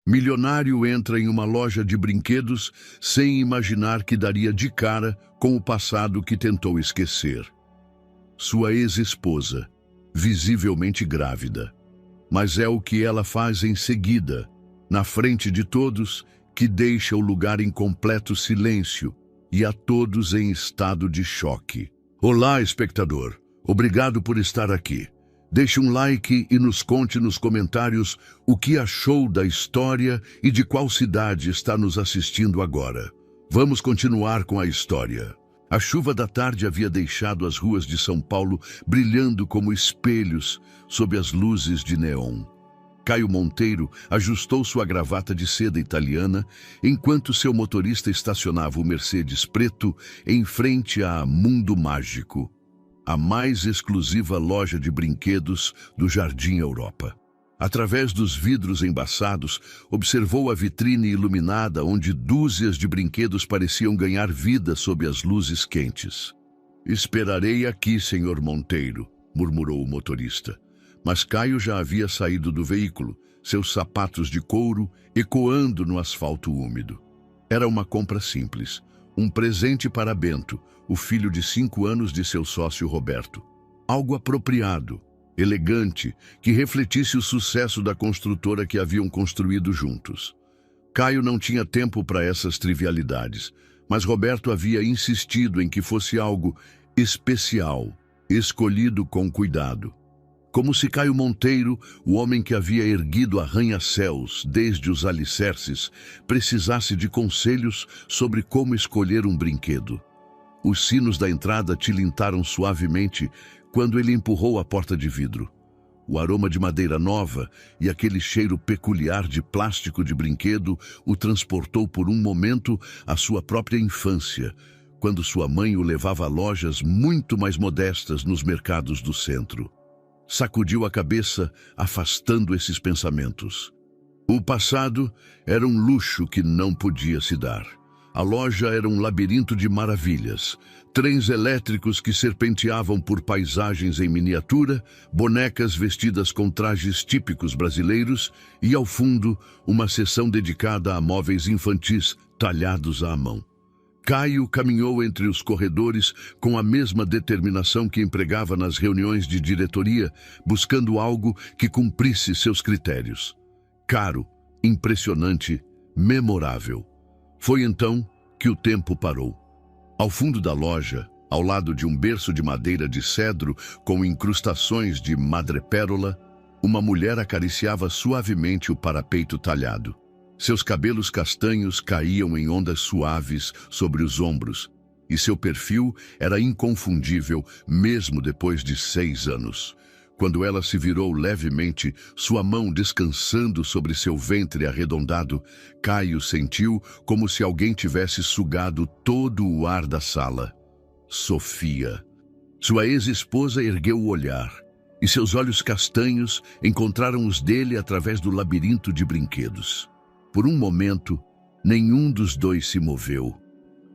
Milionário entra em uma loja de brinquedos sem imaginar que daria de cara com o passado que tentou esquecer. Sua ex-esposa, visivelmente grávida. Mas é o que ela faz em seguida, na frente de todos, que deixa o lugar em completo silêncio e a todos em estado de choque. Olá, espectador. Obrigado por estar aqui. Deixe um like e nos conte nos comentários o que achou da história e de qual cidade está nos assistindo agora. Vamos continuar com a história. A chuva da tarde havia deixado as ruas de São Paulo brilhando como espelhos sob as luzes de neon. Caio Monteiro ajustou sua gravata de seda italiana enquanto seu motorista estacionava o Mercedes preto em frente a Mundo Mágico, a mais exclusiva loja de brinquedos do Jardim Europa. Através dos vidros embaçados, observou a vitrine iluminada onde dúzias de brinquedos pareciam ganhar vida sob as luzes quentes. "Esperarei aqui, senhor Monteiro", murmurou o motorista. Mas Caio já havia saído do veículo, seus sapatos de couro ecoando no asfalto úmido. Era uma compra simples, um presente para Bento, o filho de 5 anos de seu sócio Roberto. Algo apropriado, elegante, que refletisse o sucesso da construtora que haviam construído juntos. Caio não tinha tempo para essas trivialidades, mas Roberto havia insistido em que fosse algo especial, escolhido com cuidado. Como se Caio Monteiro, o homem que havia erguido arranha-céus desde os alicerces, precisasse de conselhos sobre como escolher um brinquedo. Os sinos da entrada tilintaram suavemente quando ele empurrou a porta de vidro. O aroma de madeira nova e aquele cheiro peculiar de plástico de brinquedo o transportou por um momento à sua própria infância, quando sua mãe o levava a lojas muito mais modestas nos mercados do centro. Sacudiu a cabeça, afastando esses pensamentos. O passado era um luxo que não podia se dar. A loja era um labirinto de maravilhas, trens elétricos que serpenteavam por paisagens em miniatura, bonecas vestidas com trajes típicos brasileiros e, ao fundo, uma seção dedicada a móveis infantis talhados à mão. Caio caminhou entre os corredores com a mesma determinação que empregava nas reuniões de diretoria, buscando algo que cumprisse seus critérios. Caro, impressionante, memorável. Foi então que o tempo parou. Ao fundo da loja, ao lado de um berço de madeira de cedro com incrustações de madrepérola, uma mulher acariciava suavemente o parapeito talhado. Seus cabelos castanhos caíam em ondas suaves sobre os ombros, e seu perfil era inconfundível mesmo depois de 6 anos. Quando ela se virou levemente, sua mão descansando sobre seu ventre arredondado, Caio sentiu como se alguém tivesse sugado todo o ar da sala. Sofia. Sua ex-esposa ergueu o olhar, e seus olhos castanhos encontraram os dele através do labirinto de brinquedos. Por um momento, nenhum dos dois se moveu.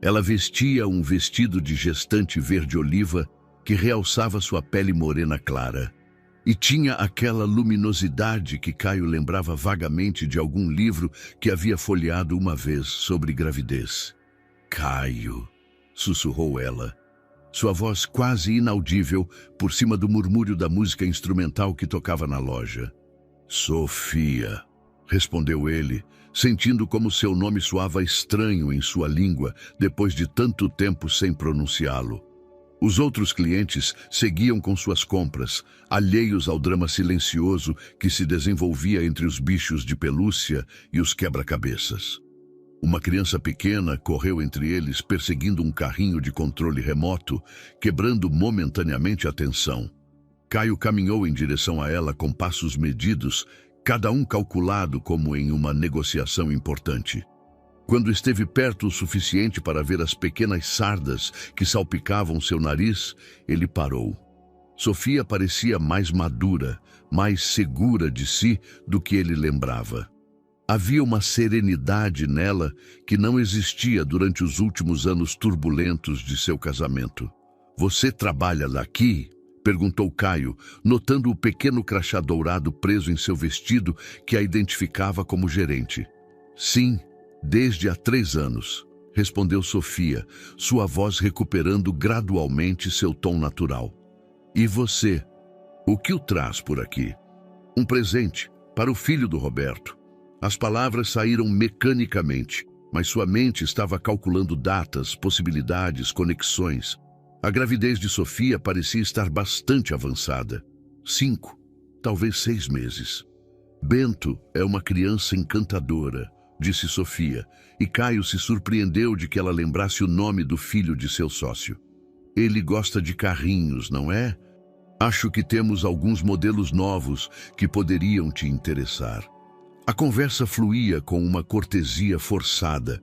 Ela vestia um vestido de gestante verde-oliva que realçava sua pele morena clara. E tinha aquela luminosidade que Caio lembrava vagamente de algum livro que havia folheado uma vez sobre gravidez. "Caio", sussurrou ela, sua voz quase inaudível por cima do murmúrio da música instrumental que tocava na loja. "Sofia", respondeu ele, sentindo como seu nome soava estranho em sua língua depois de tanto tempo sem pronunciá-lo. Os outros clientes seguiam com suas compras, alheios ao drama silencioso que se desenvolvia entre os bichos de pelúcia e os quebra-cabeças. Uma criança pequena correu entre eles perseguindo um carrinho de controle remoto, quebrando momentaneamente a tensão. Caio caminhou em direção a ela com passos medidos, cada um calculado como em uma negociação importante. Quando esteve perto o suficiente para ver as pequenas sardas que salpicavam seu nariz, ele parou. Sofia parecia mais madura, mais segura de si do que ele lembrava. Havia uma serenidade nela que não existia durante os últimos anos turbulentos de seu casamento. "Você trabalha daqui?", Perguntou Caio, notando o pequeno crachá dourado preso em seu vestido que a identificava como gerente. Sim, desde há 3 anos, respondeu Sofia, sua voz recuperando gradualmente seu tom natural. E você? O que o traz por aqui? Um presente para o filho do Roberto. As palavras saíram mecanicamente, mas sua mente estava calculando datas, possibilidades, conexões. A gravidez de Sofia parecia estar bastante avançada. 5, talvez 6 meses. Bento é uma criança encantadora, disse Sofia, e Caio se surpreendeu de que ela lembrasse o nome do filho de seu sócio. Ele gosta de carrinhos, não é? Acho que temos alguns modelos novos que poderiam te interessar. A conversa fluía com uma cortesia forçada,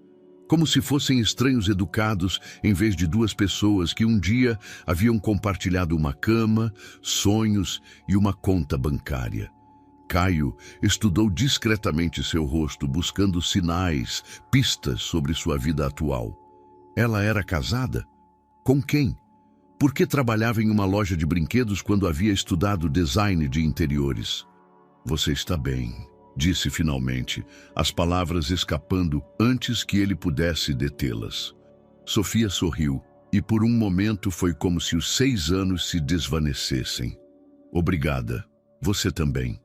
como se fossem estranhos educados em vez de 2 pessoas que um dia haviam compartilhado uma cama, sonhos e uma conta bancária. Caio estudou discretamente seu rosto, buscando sinais, pistas sobre sua vida atual. Ela era casada? Com quem? Por que trabalhava em uma loja de brinquedos quando havia estudado design de interiores? Você está bem, disse finalmente, as palavras escapando antes que ele pudesse detê-las. Sofia sorriu, e por um momento foi como se os 6 anos se desvanecessem. Obrigada, você também.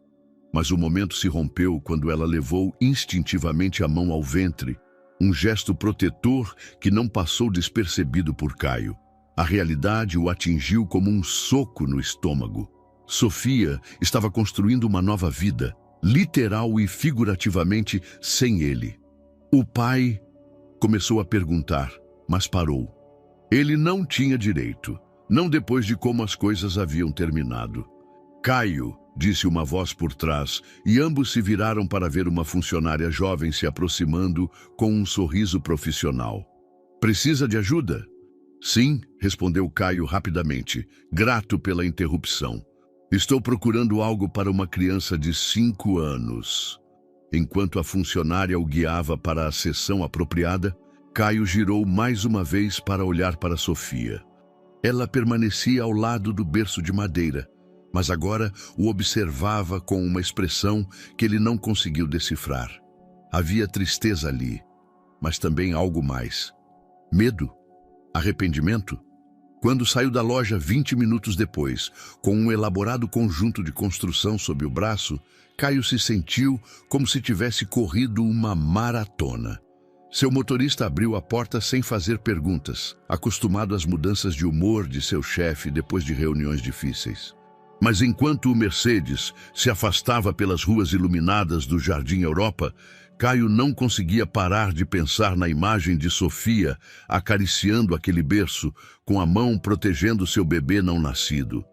Mas o momento se rompeu quando ela levou instintivamente a mão ao ventre, um gesto protetor que não passou despercebido por Caio. A realidade o atingiu como um soco no estômago. Sofia estava construindo uma nova vida, literal e figurativamente, sem ele. O pai começou a perguntar, mas parou. Ele não tinha direito, não depois de como as coisas haviam terminado. Caio, disse uma voz por trás, e ambos se viraram para ver uma funcionária jovem se aproximando com um sorriso profissional. Precisa de ajuda? Sim, respondeu Caio rapidamente, grato pela interrupção. Estou procurando algo para uma criança de 5 anos. Enquanto a funcionária o guiava para a seção apropriada, Caio girou mais uma vez para olhar para Sofia. Ela permanecia ao lado do berço de madeira, mas agora o observava com uma expressão que ele não conseguiu decifrar. Havia tristeza ali, mas também algo mais. Medo? Arrependimento? Quando saiu da loja 20 minutos depois, com um elaborado conjunto de construção sob o braço, Caio se sentiu como se tivesse corrido uma maratona. Seu motorista abriu a porta sem fazer perguntas, acostumado às mudanças de humor de seu chefe depois de reuniões difíceis. Mas enquanto o Mercedes se afastava pelas ruas iluminadas do Jardim Europa, Caio não conseguia parar de pensar na imagem de Sofia acariciando aquele berço, com a mão protegendo seu bebê não nascido.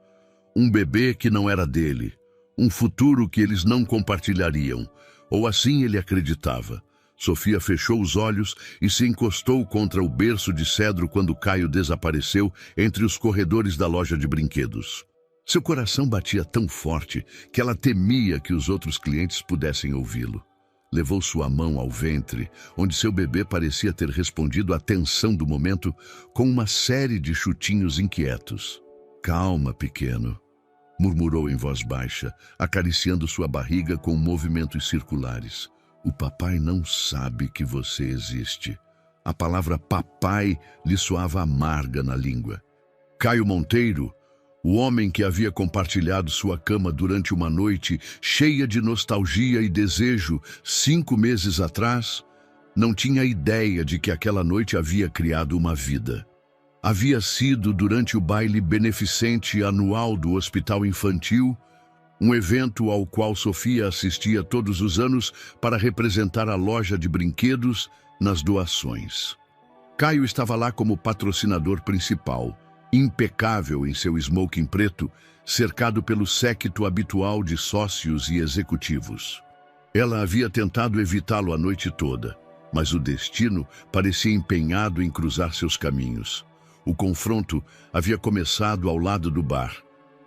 Um bebê que não era dele, um futuro que eles não compartilhariam, ou assim ele acreditava. Sofia fechou os olhos e se encostou contra o berço de cedro quando Caio desapareceu entre os corredores da loja de brinquedos. Seu coração batia tão forte que ela temia que os outros clientes pudessem ouvi-lo. Levou sua mão ao ventre, onde seu bebê parecia ter respondido à tensão do momento com uma série de chutinhos inquietos. Calma, pequeno, murmurou em voz baixa, acariciando sua barriga com movimentos circulares. O papai não sabe que você existe. A palavra papai lhe soava amarga na língua. Caio Monteiro, o homem que havia compartilhado sua cama durante uma noite cheia de nostalgia e desejo 5 meses atrás, não tinha ideia de que aquela noite havia criado uma vida. Havia sido durante o baile beneficente anual do Hospital Infantil, um evento ao qual Sofia assistia todos os anos para representar a loja de brinquedos nas doações. Caio estava lá como patrocinador principal, impecável em seu smoking preto, cercado pelo séquito habitual de sócios e executivos. Ela havia tentado evitá-lo a noite toda, mas o destino parecia empenhado em cruzar seus caminhos. O confronto havia começado ao lado do bar,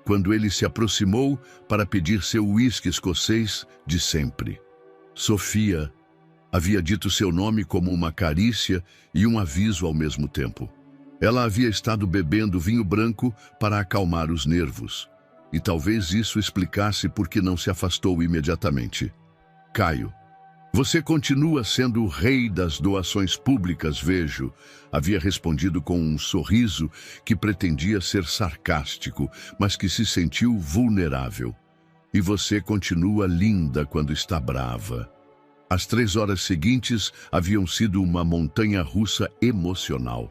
quando ele se aproximou para pedir seu uísque escocês de sempre. Sofia havia dito seu nome como uma carícia e um aviso ao mesmo tempo. Ela havia estado bebendo vinho branco para acalmar os nervos. E talvez isso explicasse por que não se afastou imediatamente. Caio, você continua sendo o rei das doações públicas, vejo, havia respondido com um sorriso que pretendia ser sarcástico, mas que se sentiu vulnerável. E você continua linda quando está brava. As 3 horas seguintes haviam sido uma montanha-russa emocional.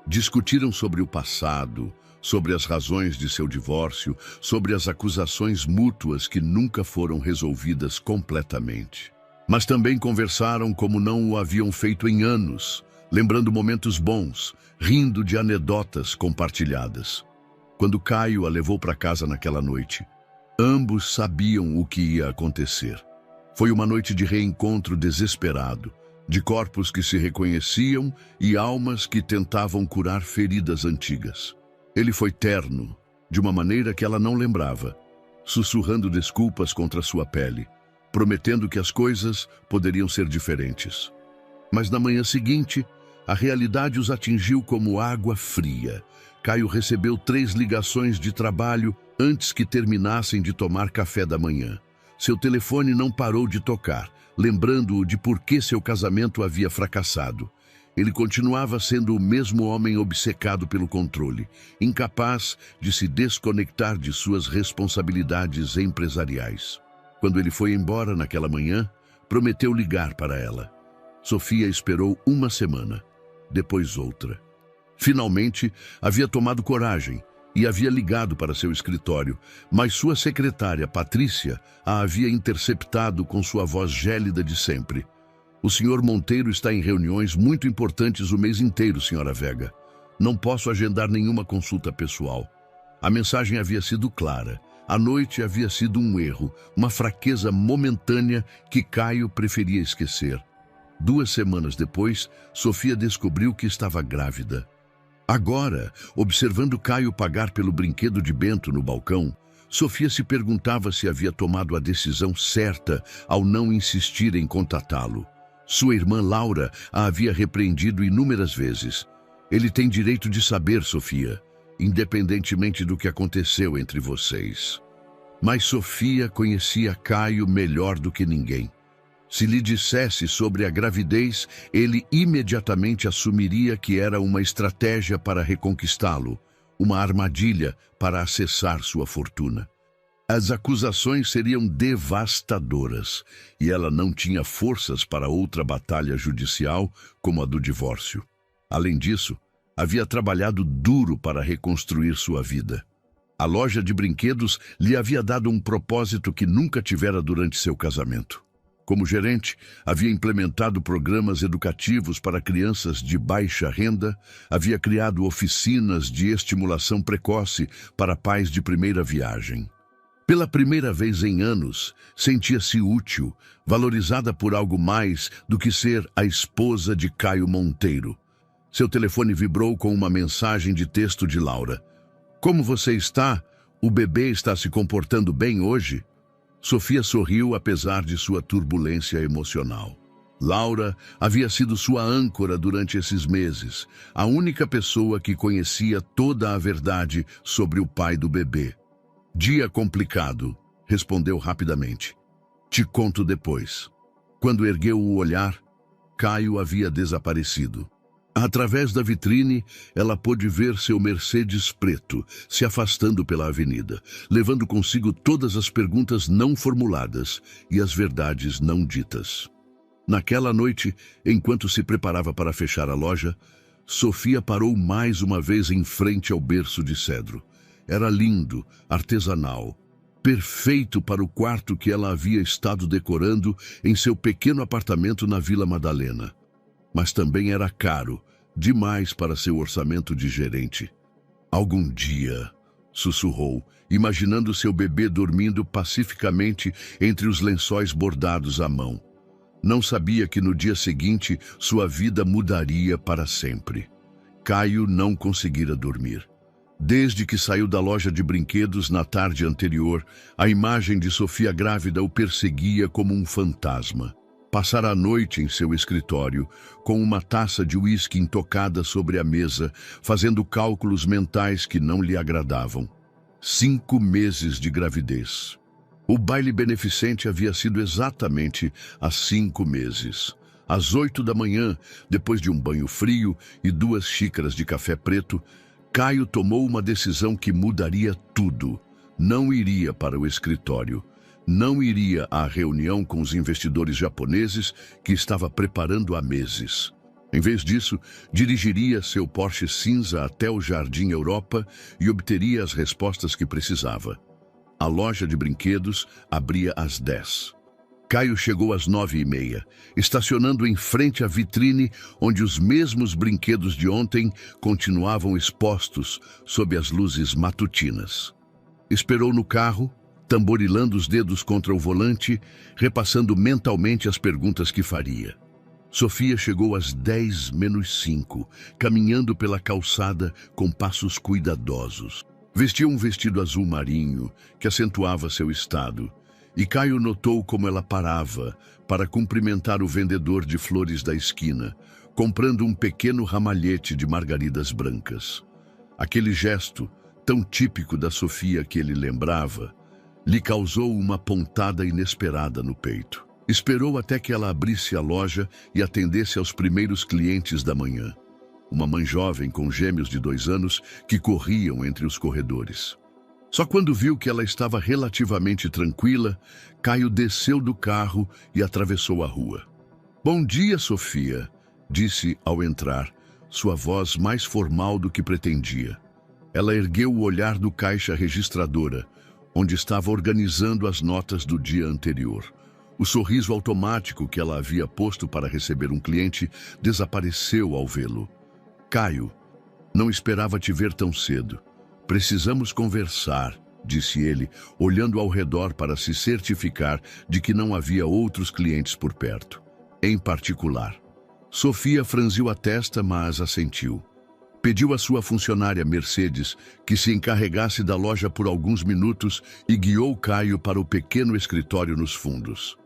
Discutiram sobre o passado, sobre as razões de seu divórcio, sobre as acusações mútuas que nunca foram resolvidas completamente. Mas também conversaram como não o haviam feito em anos, lembrando momentos bons, rindo de anedotas compartilhadas. Quando Caio a levou para casa naquela noite, ambos sabiam o que ia acontecer. Foi uma noite de reencontro desesperado, de corpos que se reconheciam e almas que tentavam curar feridas antigas. Ele foi terno, de uma maneira que ela não lembrava, sussurrando desculpas contra sua pele, prometendo que as coisas poderiam ser diferentes. Mas na manhã seguinte, a realidade os atingiu como água fria. Caio recebeu 3 ligações de trabalho antes que terminassem de tomar café da manhã. Seu telefone não parou de tocar, lembrando-o de por que seu casamento havia fracassado. Ele continuava sendo o mesmo homem obcecado pelo controle, incapaz de se desconectar de suas responsabilidades empresariais. Quando ele foi embora naquela manhã, prometeu ligar para ela. Sofia esperou 1 semana, depois outra. Finalmente, havia tomado coragem e havia ligado para seu escritório, mas sua secretária, Patrícia, a havia interceptado com sua voz gélida de sempre. O senhor Monteiro está em reuniões muito importantes o mês inteiro, senhora Vega. Não posso agendar nenhuma consulta pessoal. A mensagem havia sido clara. A noite havia sido um erro, uma fraqueza momentânea que Caio preferia esquecer. 2 semanas depois, Sofia descobriu que estava grávida. Agora, observando Caio pagar pelo brinquedo de Bento no balcão, Sofia se perguntava se havia tomado a decisão certa ao não insistir em contatá-lo. Sua irmã Laura a havia repreendido inúmeras vezes. Ele tem direito de saber, Sofia, independentemente do que aconteceu entre vocês. Mas Sofia conhecia Caio melhor do que ninguém. Se lhe dissesse sobre a gravidez, ele imediatamente assumiria que era uma estratégia para reconquistá-lo, uma armadilha para acessar sua fortuna. As acusações seriam devastadoras e ela não tinha forças para outra batalha judicial como a do divórcio. Além disso, havia trabalhado duro para reconstruir sua vida. A loja de brinquedos lhe havia dado um propósito que nunca tivera durante seu casamento. Como gerente, havia implementado programas educativos para crianças de baixa renda, havia criado oficinas de estimulação precoce para pais de primeira viagem. Pela primeira vez em anos, sentia-se útil, valorizada por algo mais do que ser a esposa de Caio Monteiro. Seu telefone vibrou com uma mensagem de texto de Laura. Como você está? O bebê está se comportando bem hoje? Sofia sorriu apesar de sua turbulência emocional. Laura havia sido sua âncora durante esses meses, a única pessoa que conhecia toda a verdade sobre o pai do bebê. Dia complicado, respondeu rapidamente. Te conto depois. Quando ergueu o olhar, Caio havia desaparecido. Através da vitrine, ela pôde ver seu Mercedes preto se afastando pela avenida, levando consigo todas as perguntas não formuladas e as verdades não ditas. Naquela noite, enquanto se preparava para fechar a loja, Sofia parou mais uma vez em frente ao berço de cedro. Era lindo, artesanal, perfeito para o quarto que ela havia estado decorando em seu pequeno apartamento na Vila Madalena. Mas também era caro, demais para seu orçamento de gerente. Algum dia, sussurrou, imaginando seu bebê dormindo pacificamente entre os lençóis bordados à mão. Não sabia que no dia seguinte sua vida mudaria para sempre. Caio não conseguira dormir. Desde que saiu da loja de brinquedos na tarde anterior, a imagem de Sofia grávida o perseguia como um fantasma. Passar a noite em seu escritório, com uma taça de uísque intocada sobre a mesa, fazendo cálculos mentais que não lhe agradavam. 5 meses de gravidez. O baile beneficente havia sido exatamente há 5 meses. Às 8 da manhã, depois de um banho frio e 2 xícaras de café preto, Caio tomou uma decisão que mudaria tudo. Não iria para o escritório. Não iria à reunião com os investidores japoneses que estava preparando há meses. Em vez disso, dirigiria seu Porsche cinza até o Jardim Europa e obteria as respostas que precisava. A loja de brinquedos abria às 10. Caio chegou às 9h30, estacionando em frente à vitrine onde os mesmos brinquedos de ontem continuavam expostos sob as luzes matutinas. Esperou no carro, tamborilando os dedos contra o volante, repassando mentalmente as perguntas que faria. Sofia chegou às 10:05, caminhando pela calçada com passos cuidadosos. Vestia um vestido azul marinho, que acentuava seu estado, e Caio notou como ela parava para cumprimentar o vendedor de flores da esquina, comprando um pequeno ramalhete de margaridas brancas. Aquele gesto, tão típico da Sofia que ele lembrava, lhe causou uma pontada inesperada no peito. Esperou até que ela abrisse a loja e atendesse aos primeiros clientes da manhã. Uma mãe jovem com gêmeos de 2 anos que corriam entre os corredores. Só quando viu que ela estava relativamente tranquila, Caio desceu do carro e atravessou a rua. "Bom dia, Sofia", disse ao entrar, sua voz mais formal do que pretendia. Ela ergueu o olhar do caixa registradora, onde estava organizando as notas do dia anterior. O sorriso automático que ela havia posto para receber um cliente desapareceu ao vê-lo. "Caio, não esperava te ver tão cedo. Precisamos conversar", disse ele, olhando ao redor para se certificar de que não havia outros clientes por perto. Em particular. Sofia franziu a testa, mas assentiu. Pediu à sua funcionária Mercedes que se encarregasse da loja por alguns minutos e guiou Caio para o pequeno escritório nos fundos.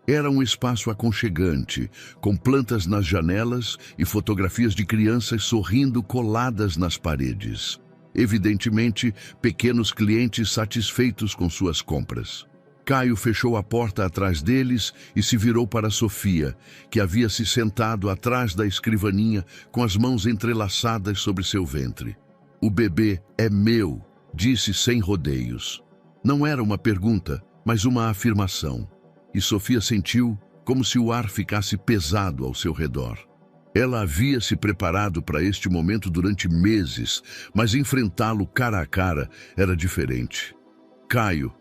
Era um espaço aconchegante, com plantas nas janelas e fotografias de crianças sorrindo coladas nas paredes. Evidentemente, pequenos clientes satisfeitos com suas compras. Caio fechou a porta atrás deles e se virou para Sofia, que havia se sentado atrás da escrivaninha com as mãos entrelaçadas sobre seu ventre. "O bebê é meu", disse sem rodeios. Não era uma pergunta, mas uma afirmação. E Sofia sentiu como se o ar ficasse pesado ao seu redor. Ela havia se preparado para este momento durante meses, mas enfrentá-lo cara a cara era diferente. "Caio,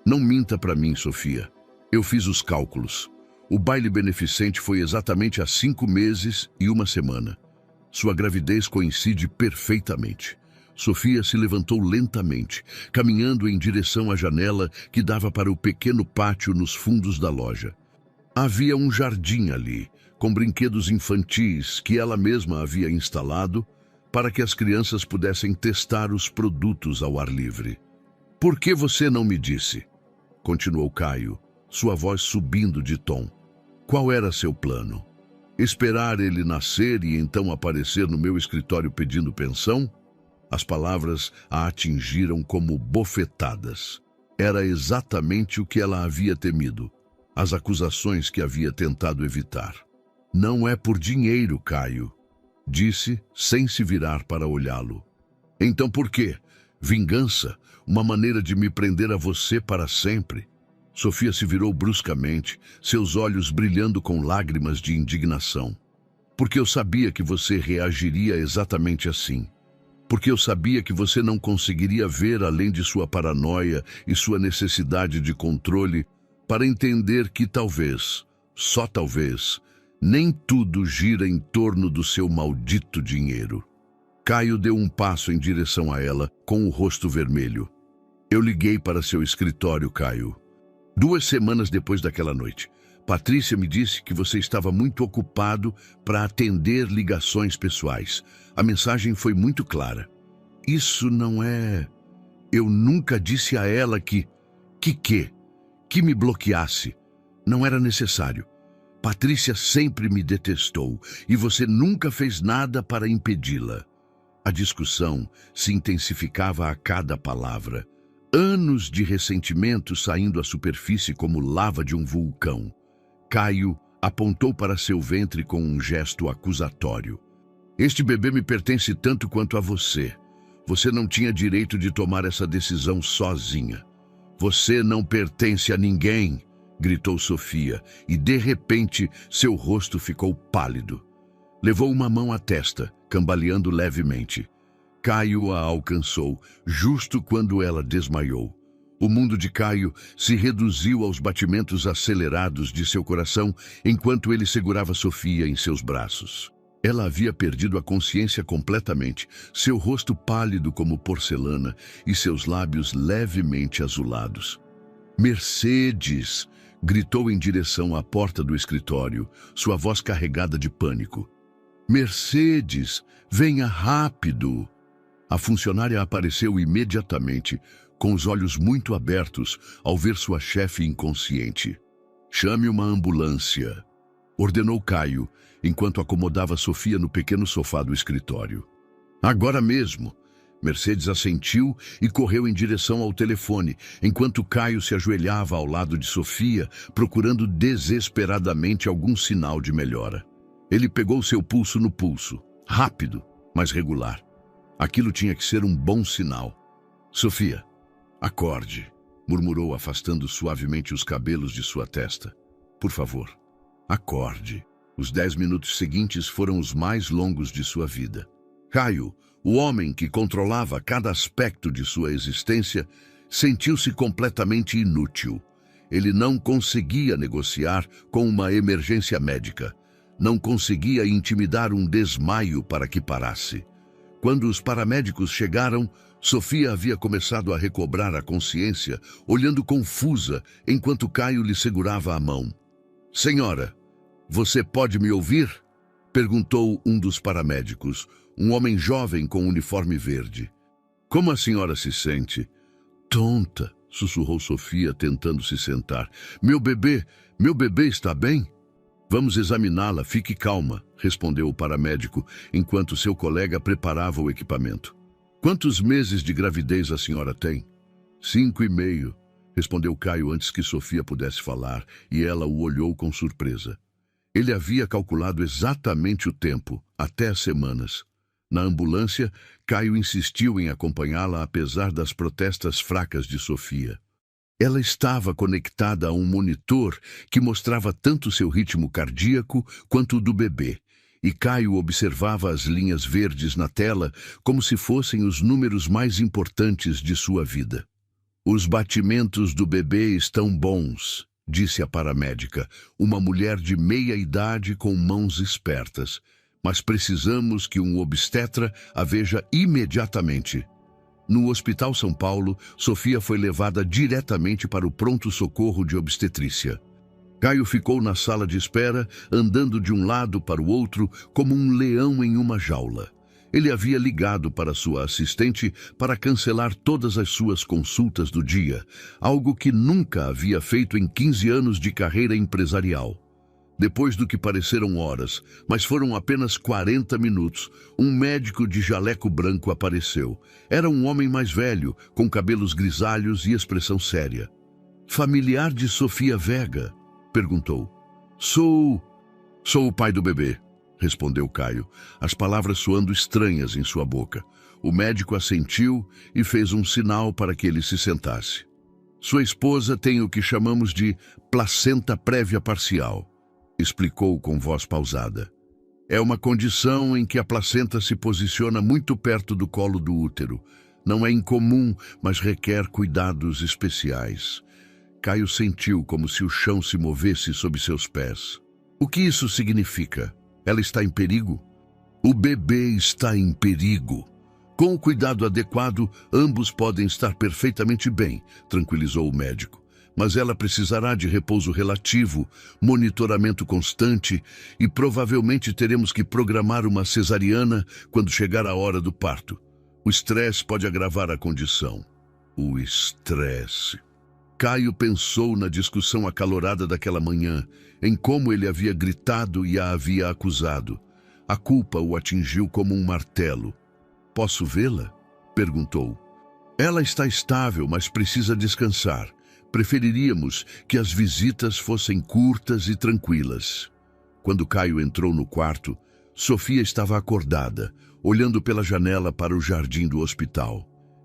não minta para mim, Sofia. Eu fiz os cálculos. O baile beneficente foi exatamente há 5 meses e 1 semana. Sua gravidez coincide perfeitamente." Sofia se levantou lentamente, caminhando em direção à janela que dava para o pequeno pátio nos fundos da loja. Havia um jardim ali, com brinquedos infantis que ela mesma havia instalado para que as crianças pudessem testar os produtos ao ar livre. "Por que você não me disse?", continuou Caio, sua voz subindo de tom. "Qual era seu plano? Esperar ele nascer e então aparecer no meu escritório pedindo pensão?" As palavras a atingiram como bofetadas. Era exatamente o que ela havia temido, as acusações que havia tentado evitar. "Não é por dinheiro, Caio", disse, sem se virar para olhá-lo. "Então por quê? Vingança? Uma maneira de me prender a você para sempre?" Sofia se virou bruscamente, seus olhos brilhando com lágrimas de indignação. "Porque eu sabia que você reagiria exatamente assim. Porque eu sabia que você não conseguiria ver além de sua paranoia e sua necessidade de controle para entender que talvez, só talvez, nem tudo gira em torno do seu maldito dinheiro." Caio deu um passo em direção a ela, com o rosto vermelho. "Eu liguei para seu escritório, Caio. 2 semanas depois daquela noite. Patrícia me disse que você estava muito ocupado para atender ligações pessoais. A mensagem foi muito clara. Isso não é... Eu nunca disse a ela que me bloqueasse. Não era necessário. Patrícia sempre me detestou e você nunca fez nada para impedi-la. A discussão se intensificava a cada palavra. Anos de ressentimento saindo à superfície como lava de um vulcão. Caio apontou para seu ventre com um gesto acusatório. Este bebê me pertence tanto quanto a você. Você não tinha direito de tomar essa decisão sozinha. Você não pertence a ninguém, gritou Sofia, e de repente seu rosto ficou pálido. Levou uma mão à testa, cambaleando levemente. Caio a alcançou, justo quando ela desmaiou. O mundo de Caio se reduziu aos batimentos acelerados de seu coração enquanto ele segurava Sofia em seus braços. Ela havia perdido a consciência completamente, seu rosto pálido como porcelana e seus lábios levemente azulados. Mercedes! Gritou em direção à porta do escritório, sua voz carregada de pânico. Mercedes, venha rápido! A funcionária apareceu imediatamente, com os olhos muito abertos ao ver sua chefe inconsciente. Chame uma ambulância, ordenou Caio, enquanto acomodava Sofia no pequeno sofá do escritório. Agora mesmo! Mercedes assentiu e correu em direção ao telefone, enquanto Caio se ajoelhava ao lado de Sofia, procurando desesperadamente algum sinal de melhora. Ele pegou seu pulso no pulso, rápido, mas regular. Aquilo tinha que ser um bom sinal. Sofia, acorde, murmurou, afastando suavemente os cabelos de sua testa. Por favor, acorde. Os 10 minutos seguintes foram os mais longos de sua vida. Caio, o homem que controlava cada aspecto de sua existência, sentiu-se completamente inútil. Ele não conseguia negociar com uma emergência médica. Não conseguia intimidar um desmaio para que parasse. Quando os paramédicos chegaram, Sofia havia começado a recobrar a consciência, olhando confusa enquanto Caio lhe segurava a mão. Senhora, você pode me ouvir? Perguntou um dos paramédicos, um homem jovem com um uniforme verde. Como a senhora se sente? Tonta, sussurrou Sofia, tentando se sentar. Meu bebê está bem? Vamos examiná-la, fique calma, respondeu o paramédico, enquanto seu colega preparava o equipamento. Quantos meses de gravidez a senhora tem? 5,5, respondeu Caio antes que Sofia pudesse falar, e ela o olhou com surpresa. Ele havia calculado exatamente o tempo, até as semanas. Na ambulância, Caio insistiu em acompanhá-la apesar das protestas fracas de Sofia. Ela estava conectada a um monitor que mostrava tanto seu ritmo cardíaco quanto o do bebê, e Caio observava as linhas verdes na tela como se fossem os números mais importantes de sua vida. Os batimentos do bebê estão bons, disse a paramédica, uma mulher de meia idade com mãos espertas. Mas precisamos que um obstetra a veja imediatamente. No Hospital São Paulo, Sofia foi levada diretamente para o pronto-socorro de obstetrícia. Caio ficou na sala de espera, andando de um lado para o outro como um leão em uma jaula. Ele havia ligado para sua assistente para cancelar todas as suas consultas do dia, algo que nunca havia feito em 15 anos de carreira empresarial. Depois do que pareceram horas, mas foram apenas 40 minutos, um médico de jaleco branco apareceu. Era um homem mais velho, com cabelos grisalhos e expressão séria. Familiar de Sofia Vega? Perguntou. Sou o pai do bebê, respondeu Caio, as palavras soando estranhas em sua boca. O médico assentiu e fez um sinal para que ele se sentasse. Sua esposa tem o que chamamos de placenta prévia parcial, explicou com voz pausada. É uma condição em que a placenta se posiciona muito perto do colo do útero. Não é incomum, mas requer cuidados especiais. Caio sentiu como se o chão se movesse sob seus pés. O que isso significa? Ela está em perigo? O bebê está em perigo. Com o cuidado adequado, ambos podem estar perfeitamente bem, tranquilizou o médico. Mas ela precisará de repouso relativo, monitoramento constante e provavelmente teremos que programar uma cesariana quando chegar a hora do parto. O estresse pode agravar a condição. O estresse. Caio pensou na discussão acalorada daquela manhã, em como ele havia gritado e a havia acusado. A culpa o atingiu como um martelo. "Posso vê-la?" perguntou. "Ela está estável, mas precisa descansar. Preferiríamos que as visitas fossem curtas e tranquilas." Quando Caio entrou no quarto, Sofia estava acordada, olhando pela janela para o jardim do hospital.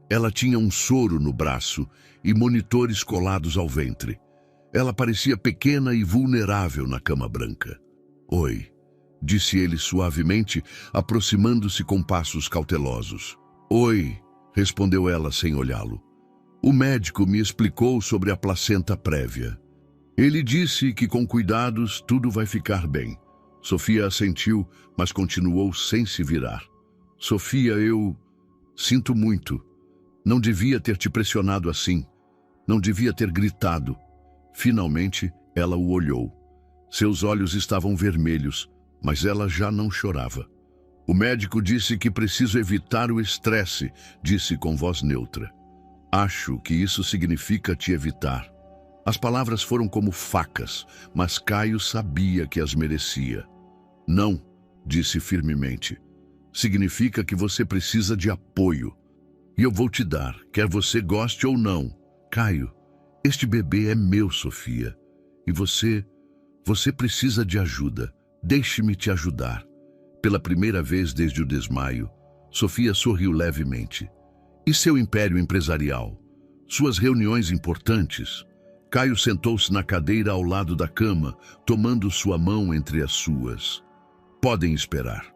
Ela tinha um soro no braço e monitores colados ao ventre. Ela parecia pequena e vulnerável na cama branca. "Oi", disse ele suavemente, aproximando-se com passos cautelosos. "Oi", respondeu ela sem olhá-lo. "O médico me explicou sobre a placenta prévia. Ele disse que com cuidados tudo vai ficar bem." Sofia assentiu, mas continuou sem se virar. "Sofia, eu sinto muito. Não devia ter te pressionado assim. Não devia ter gritado." Finalmente, ela o olhou. Seus olhos estavam vermelhos, mas ela já não chorava. "O médico disse que preciso evitar o estresse", disse com voz neutra. "Acho que isso significa te evitar." As palavras foram como facas, mas Caio sabia que as merecia. "Não", disse firmemente. "Significa que você precisa de apoio. E eu vou te dar, quer você goste ou não." "Caio, este bebê é meu, Sofia. E você precisa de ajuda. Deixe-me te ajudar." Pela primeira vez desde o desmaio, Sofia sorriu levemente. "E seu império empresarial? Suas reuniões importantes?" Caio sentou-se na cadeira ao lado da cama, tomando sua mão entre as suas. "Podem esperar."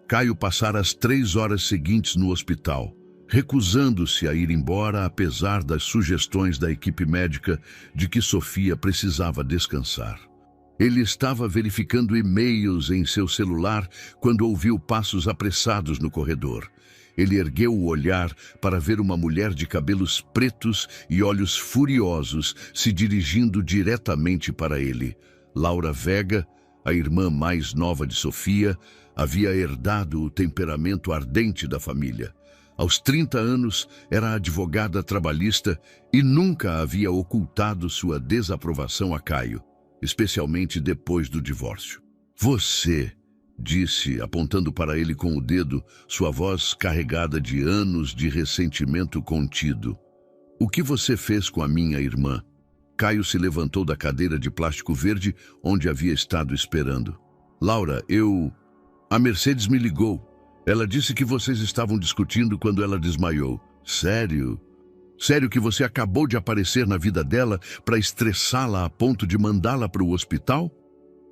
Caio passara as 3 horas seguintes no hospital, recusando-se a ir embora apesar das sugestões da equipe médica de que Sofia precisava descansar. Ele estava verificando e-mails em seu celular quando ouviu passos apressados no corredor. Ele ergueu o olhar para ver uma mulher de cabelos pretos e olhos furiosos se dirigindo diretamente para ele. Laura Vega, a irmã mais nova de Sofia, havia herdado o temperamento ardente da família. Aos 30 anos, era advogada trabalhista e nunca havia ocultado sua desaprovação a Caio, especialmente depois do divórcio. "Você", disse, apontando para ele com o dedo, sua voz carregada de anos de ressentimento contido. "O que você fez com a minha irmã?" Caio se levantou da cadeira de plástico verde onde havia estado esperando. "Laura, A Mercedes me ligou. Ela disse que vocês estavam discutindo quando ela desmaiou." "Sério? Sério que você acabou de aparecer na vida dela para estressá-la a ponto de mandá-la para o hospital?"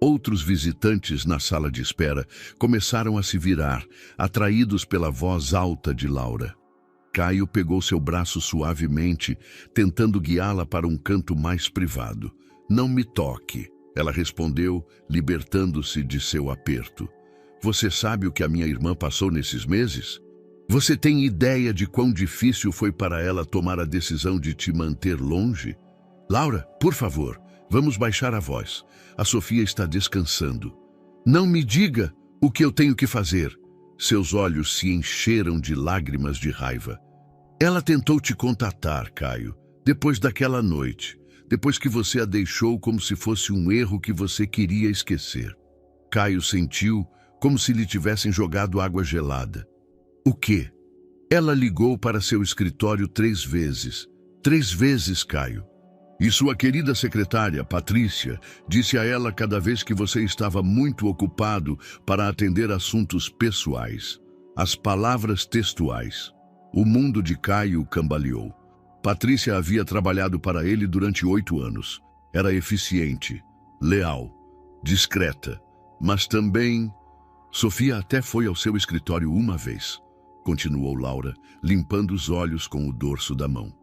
Outros visitantes na sala de espera começaram a se virar, atraídos pela voz alta de Laura. Caio pegou seu braço suavemente, tentando guiá-la para um canto mais privado. "Não me toque", ela respondeu, libertando-se de seu aperto. "Você sabe o que a minha irmã passou nesses meses? Você tem ideia de quão difícil foi para ela tomar a decisão de te manter longe? Laura, por favor, vamos baixar a voz. A Sofia está descansando." "Não me diga o que eu tenho que fazer." Seus olhos se encheram de lágrimas de raiva. "Ela tentou te contatar, Caio, depois daquela noite, depois que você a deixou como se fosse um erro que você queria esquecer." Caio sentiu como se lhe tivessem jogado água gelada. "O quê?" "Ela ligou para seu escritório 3 vezes. 3 vezes, Caio. E sua querida secretária, Patrícia, disse a ela cada vez que você estava muito ocupado para atender assuntos pessoais." As palavras textuais. O mundo de Caio cambaleou. Patrícia havia trabalhado para ele durante 8 anos. Era eficiente, leal, discreta, mas também... "Sofia até foi ao seu escritório uma vez", continuou Laura, limpando os olhos com o dorso da mão.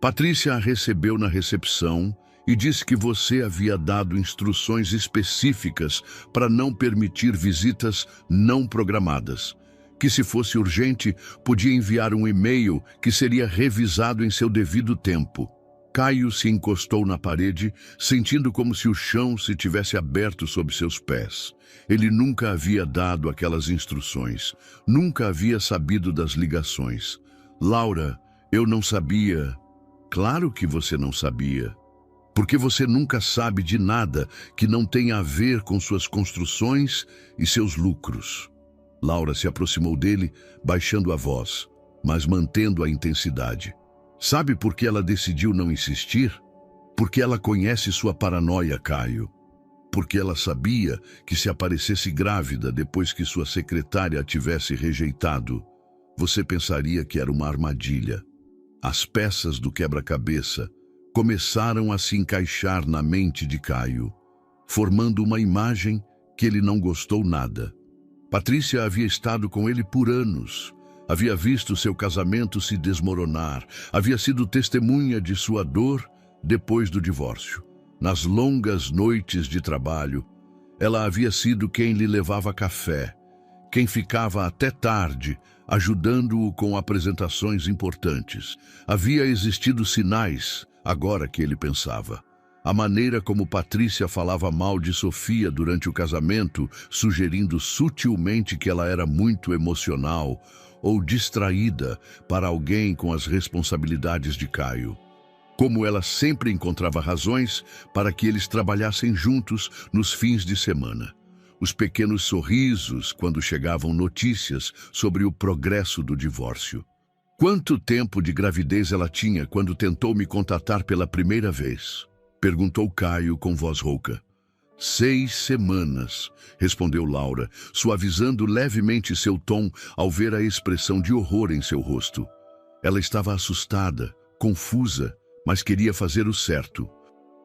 "Patrícia a recebeu na recepção e disse que você havia dado instruções específicas para não permitir visitas não programadas, que se fosse urgente, podia enviar um e-mail que seria revisado em seu devido tempo." Caio se encostou na parede, sentindo como se o chão se tivesse aberto sob seus pés. Ele nunca havia dado aquelas instruções, nunca havia sabido das ligações. "Laura, eu não sabia." "Claro que você não sabia." Porque você nunca sabe de nada que não tenha a ver com suas construções e seus lucros. Laura se aproximou dele, baixando a voz, mas mantendo a intensidade. Sabe por que ela decidiu não insistir? Porque ela conhece sua paranoia, Caio. Porque ela sabia que se aparecesse grávida depois que sua secretária a tivesse rejeitado, você pensaria que era uma armadilha. As peças do quebra-cabeça começaram a se encaixar na mente de Caio, formando uma imagem que ele não gostou nada. Patrícia havia estado com ele por anos, havia visto seu casamento se desmoronar, havia sido testemunha de sua dor depois do divórcio. Nas longas noites de trabalho, ela havia sido quem lhe levava café, quem ficava até tarde, ajudando-o com apresentações importantes. Havia existido sinais, agora que ele pensava. A maneira como Patrícia falava mal de Sofia durante o casamento, sugerindo sutilmente que ela era muito emocional ou distraída para alguém com as responsabilidades de Caio. Como ela sempre encontrava razões para que eles trabalhassem juntos nos fins de semana. Os pequenos sorrisos quando chegavam notícias sobre o progresso do divórcio. Quanto tempo de gravidez ela tinha quando tentou me contatar pela primeira vez? Perguntou Caio com voz rouca. 6 semanas, respondeu Laura, suavizando levemente seu tom ao ver a expressão de horror em seu rosto. Ela estava assustada, confusa, mas queria fazer o certo.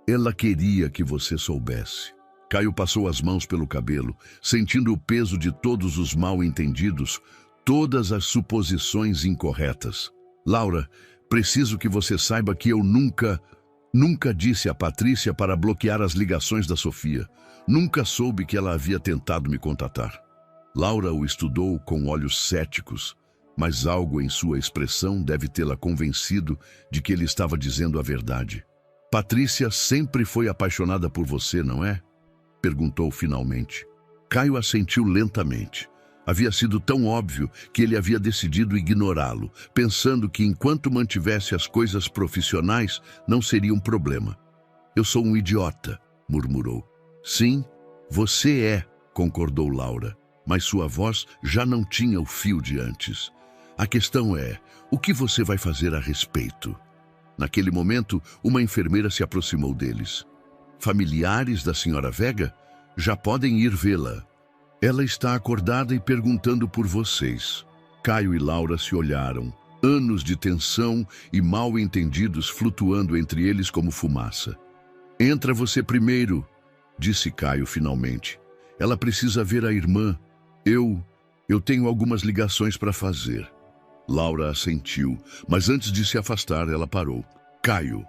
Ela queria que você soubesse. Caio passou as mãos pelo cabelo, sentindo o peso de todos os mal-entendidos, todas as suposições incorretas. Laura, preciso que você saiba que eu nunca disse a Patrícia para bloquear as ligações da Sofia. Nunca soube que ela havia tentado me contatar. Laura o estudou com olhos céticos, mas algo em sua expressão deve tê-la convencido de que ele estava dizendo a verdade. Patrícia sempre foi apaixonada por você, não é? Perguntou finalmente. Caio assentiu lentamente. Havia sido tão óbvio que ele havia decidido ignorá-lo, pensando que enquanto mantivesse as coisas profissionais, não seria um problema. Eu sou um idiota, murmurou. Sim, você é, concordou Laura, mas sua voz já não tinha o fio de antes. A questão é, o que você vai fazer a respeito? Naquele momento, uma enfermeira se aproximou deles. Familiares da senhora Vega já podem ir vê-la. Ela está acordada e perguntando por vocês. Caio e Laura se olharam, anos de tensão e mal-entendidos flutuando entre eles como fumaça. Entra você primeiro, disse Caio finalmente. Ela precisa ver a irmã. Eu tenho algumas ligações para fazer. Laura assentiu, mas antes de se afastar, ela parou. Caio,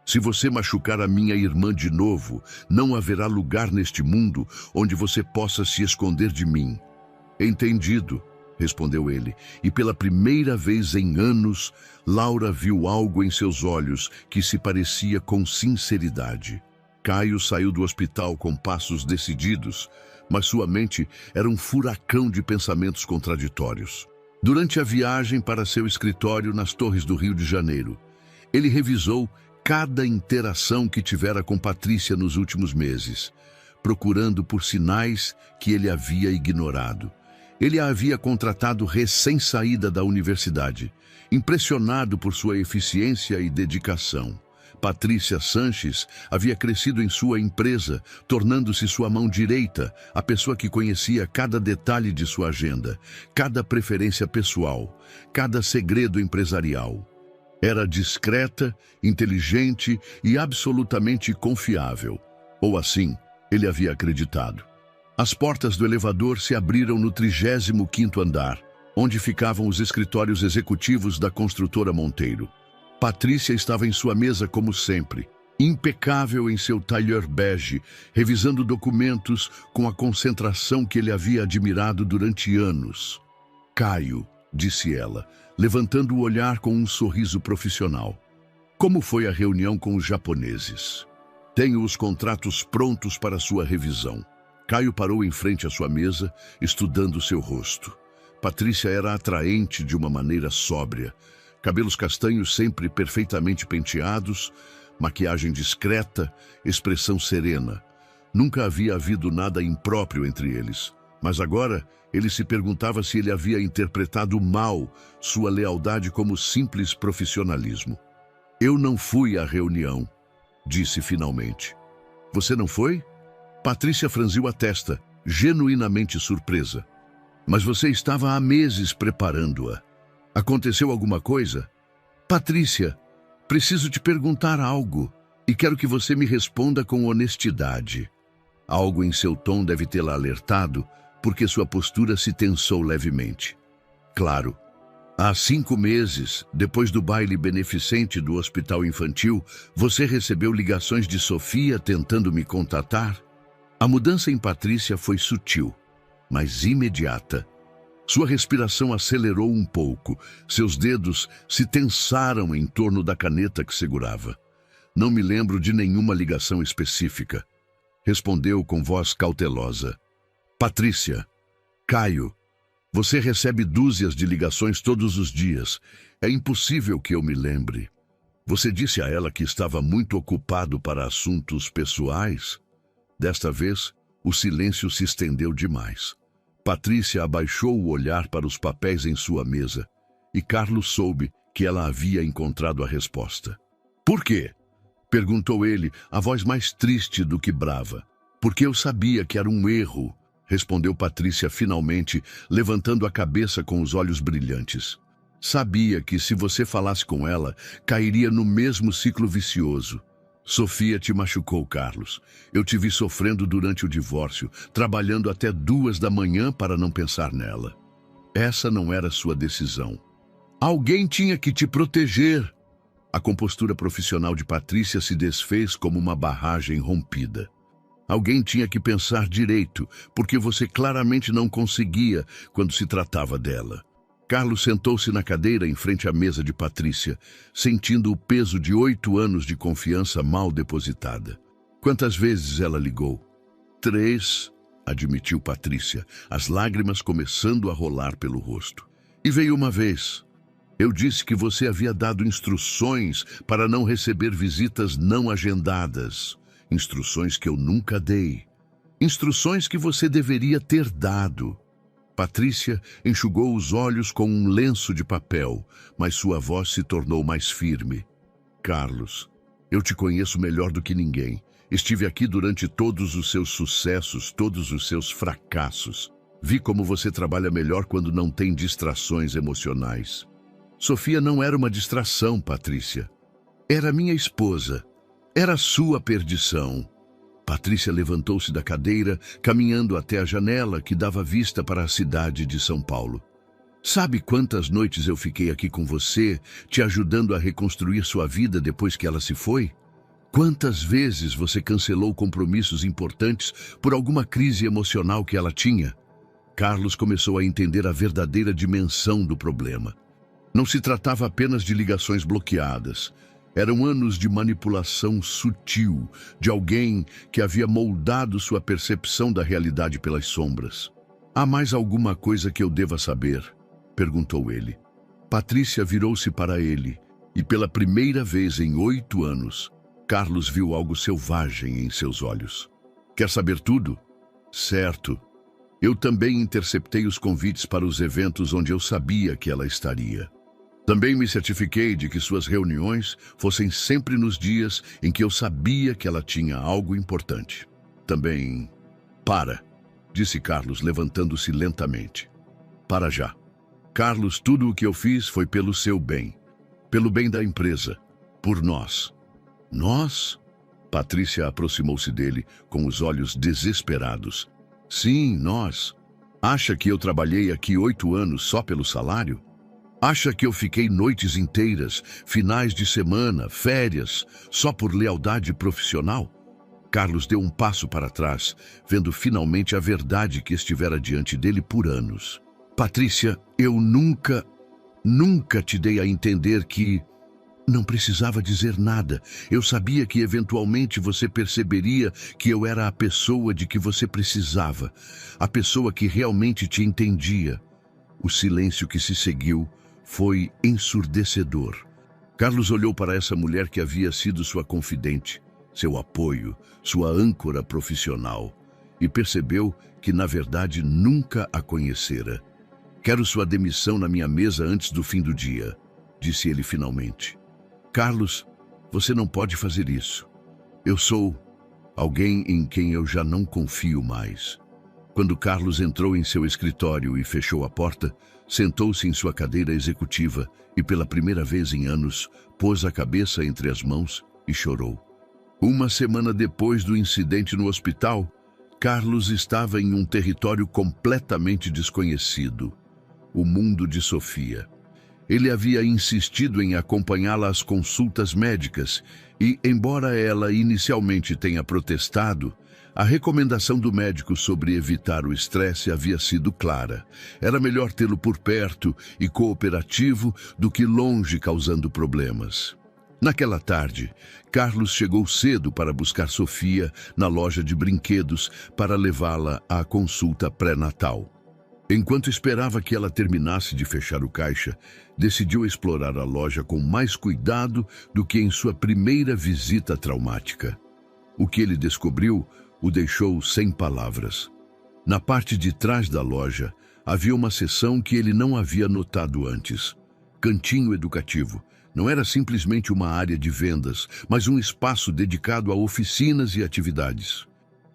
se você machucar a minha irmã de novo, não haverá lugar neste mundo onde você possa se esconder de mim. Entendido, respondeu ele, e pela primeira vez em anos, Laura viu algo em seus olhos que se parecia com sinceridade. Caio saiu do hospital com passos decididos, mas sua mente era um furacão de pensamentos contraditórios. Durante a viagem para seu escritório nas Torres do Rio de Janeiro, ele revisou cada interação que tivera com Patrícia nos últimos meses, procurando por sinais que ele havia ignorado. Ele a havia contratado recém-saída da universidade, impressionado por sua eficiência e dedicação. Patrícia Sanches havia crescido em sua empresa, tornando-se sua mão direita, a pessoa que conhecia cada detalhe de sua agenda, cada preferência pessoal, cada segredo empresarial. Era discreta, inteligente e absolutamente confiável. Ou assim, ele havia acreditado. As portas do elevador se abriram no 35º andar, onde ficavam os escritórios executivos da construtora Monteiro. Patrícia estava em sua mesa como sempre, impecável em seu tailleur bege, revisando documentos com a concentração que ele havia admirado durante anos. Caio, disse ela, levantando o olhar com um sorriso profissional. Como foi a reunião com os japoneses? Tenho os contratos prontos para sua revisão. Caio parou em frente à sua mesa, estudando seu rosto. Patrícia era atraente de uma maneira sóbria. Cabelos castanhos sempre perfeitamente penteados, Maquiagem discreta, expressão serena. Nunca havia havido nada impróprio entre eles. Mas agora, ele se perguntava se ele havia interpretado mal sua lealdade como simples profissionalismo. Eu não fui à reunião, disse finalmente. Você não foi? Patrícia franziu a testa, genuinamente surpresa. Mas você estava há meses preparando-a. Aconteceu alguma coisa? Patrícia, preciso te perguntar algo e quero que você me responda com honestidade. Algo em seu tom deve tê-la alertado, porque sua postura se tensou levemente. Claro. Há 5 meses, depois do baile beneficente do hospital infantil, você recebeu ligações de Sofia tentando me contatar? A mudança em Patrícia foi sutil, mas imediata. Sua respiração acelerou um pouco, seus dedos se tensaram em torno da caneta que segurava. Não me lembro de nenhuma ligação específica, respondeu com voz cautelosa. Patrícia, Caio, você recebe dúzias de ligações todos os dias. É impossível que eu me lembre. Você disse a ela que estava muito ocupado para assuntos pessoais? Desta vez, o silêncio se estendeu demais. Patrícia abaixou o olhar para os papéis em sua mesa e Carlos soube que ela havia encontrado a resposta. Por quê? Perguntou ele, a voz mais triste do que brava. Porque eu sabia que era um erro, respondeu Patrícia finalmente, levantando a cabeça com os olhos brilhantes. Sabia que se você falasse com ela, cairia no mesmo ciclo vicioso. Sofia te machucou, Carlos. Eu te vi sofrendo durante o divórcio, trabalhando até 2 da manhã para não pensar nela. Essa não era sua decisão. Alguém tinha que te proteger. A compostura profissional de Patrícia se desfez como uma barragem rompida. Alguém tinha que pensar direito, porque você claramente não conseguia quando se tratava dela. Carlos sentou-se na cadeira em frente à mesa de Patrícia, sentindo o peso de 8 anos de confiança mal depositada. Quantas vezes ela ligou? 3, admitiu Patrícia, as lágrimas começando a rolar pelo rosto. E veio uma vez. Eu disse que você havia dado instruções para não receber visitas não agendadas. Instruções que eu nunca dei. Instruções que você deveria ter dado. Patrícia enxugou os olhos com um lenço de papel, mas sua voz se tornou mais firme. Carlos, eu te conheço melhor do que ninguém. Estive aqui durante todos os seus sucessos, todos os seus fracassos. Vi como você trabalha melhor quando não tem distrações emocionais. Sofia não era uma distração, Patrícia. Era minha esposa. Era sua perdição. Patrícia levantou-se da cadeira, caminhando até a janela que dava vista para a cidade de São Paulo. Sabe quantas noites eu fiquei aqui com você, te ajudando a reconstruir sua vida depois que ela se foi? Quantas vezes você cancelou compromissos importantes por alguma crise emocional que ela tinha? Carlos começou a entender a verdadeira dimensão do problema. Não se tratava apenas de ligações bloqueadas. Eram anos de manipulação sutil, de alguém que havia moldado sua percepção da realidade pelas sombras. Há mais alguma coisa que eu deva saber? Perguntou ele. Patrícia virou-se para ele, e pela primeira vez em 8 anos, Carlos viu algo selvagem em seus olhos. Quer saber tudo? Certo. Eu também interceptei os convites para os eventos onde eu sabia que ela estaria. Também me certifiquei de que suas reuniões fossem sempre nos dias em que eu sabia que ela tinha algo importante. Também... Para, disse Carlos, levantando-se lentamente. Para já. Carlos, tudo o que eu fiz foi pelo seu bem. Pelo bem da empresa. Por nós. Nós? Patrícia aproximou-se dele com os olhos desesperados. Sim, nós. Acha que eu trabalhei aqui 8 anos só pelo salário? Acha que eu fiquei noites inteiras, finais de semana, férias, só por lealdade profissional? Carlos deu um passo para trás, vendo finalmente a verdade que estivera diante dele por anos. Patrícia, eu nunca te dei a entender que... Não precisava dizer nada. Eu sabia que eventualmente você perceberia que eu era a pessoa de que você precisava, a pessoa que realmente te entendia. O silêncio que se seguiu foi ensurdecedor. Carlos olhou para essa mulher que havia sido sua confidente, seu apoio, sua âncora profissional, e percebeu que, na verdade, nunca a conhecera. "Quero sua demissão na minha mesa antes do fim do dia", disse ele finalmente. "Carlos, você não pode fazer isso. Eu sou alguém em quem eu já não confio mais." Quando Carlos entrou em seu escritório e fechou a porta, sentou-se em sua cadeira executiva e, pela primeira vez em anos, pôs a cabeça entre as mãos e chorou. Uma semana depois do incidente no hospital, Carlos estava em um território completamente desconhecido, o mundo de Sofia. Ele havia insistido em acompanhá-la às consultas médicas e, embora ela inicialmente tenha protestado, a recomendação do médico sobre evitar o estresse havia sido clara. Era melhor tê-lo por perto e cooperativo do que longe causando problemas. Naquela tarde, Carlos chegou cedo para buscar Sofia na loja de brinquedos para levá-la à consulta pré-natal. Enquanto esperava que ela terminasse de fechar o caixa, decidiu explorar a loja com mais cuidado do que em sua primeira visita traumática. O que ele descobriu o deixou sem palavras. Na parte de trás da loja, havia uma seção que ele não havia notado antes. Cantinho educativo. Não era simplesmente uma área de vendas, mas um espaço dedicado a oficinas e atividades.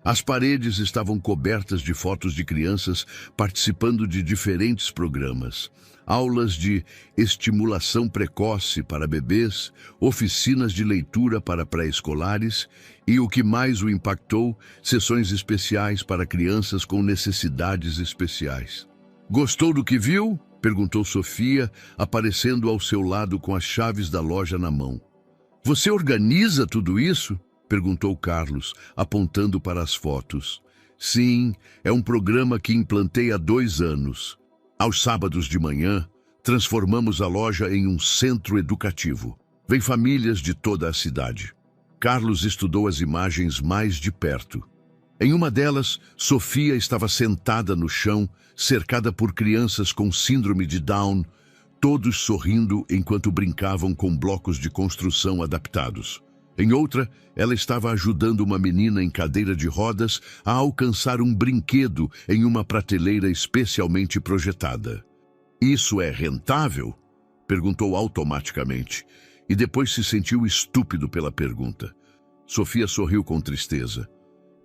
As paredes estavam cobertas de fotos de crianças participando de diferentes programas. Aulas de estimulação precoce para bebês, oficinas de leitura para pré-escolares e, o que mais o impactou, sessões especiais para crianças com necessidades especiais. "Gostou do que viu?" perguntou Sofia, aparecendo ao seu lado com as chaves da loja na mão. "Você organiza tudo isso?" perguntou Carlos, apontando para as fotos. "Sim, é um programa que implantei há 2 anos. Aos sábados de manhã, transformamos a loja em um centro educativo. Vêm famílias de toda a cidade." Carlos estudou as imagens mais de perto. Em uma delas, Sofia estava sentada no chão, cercada por crianças com síndrome de Down, todos sorrindo enquanto brincavam com blocos de construção adaptados. Em outra, ela estava ajudando uma menina em cadeira de rodas a alcançar um brinquedo em uma prateleira especialmente projetada. "Isso é rentável?" perguntou automaticamente, e depois se sentiu estúpido pela pergunta. Sofia sorriu com tristeza.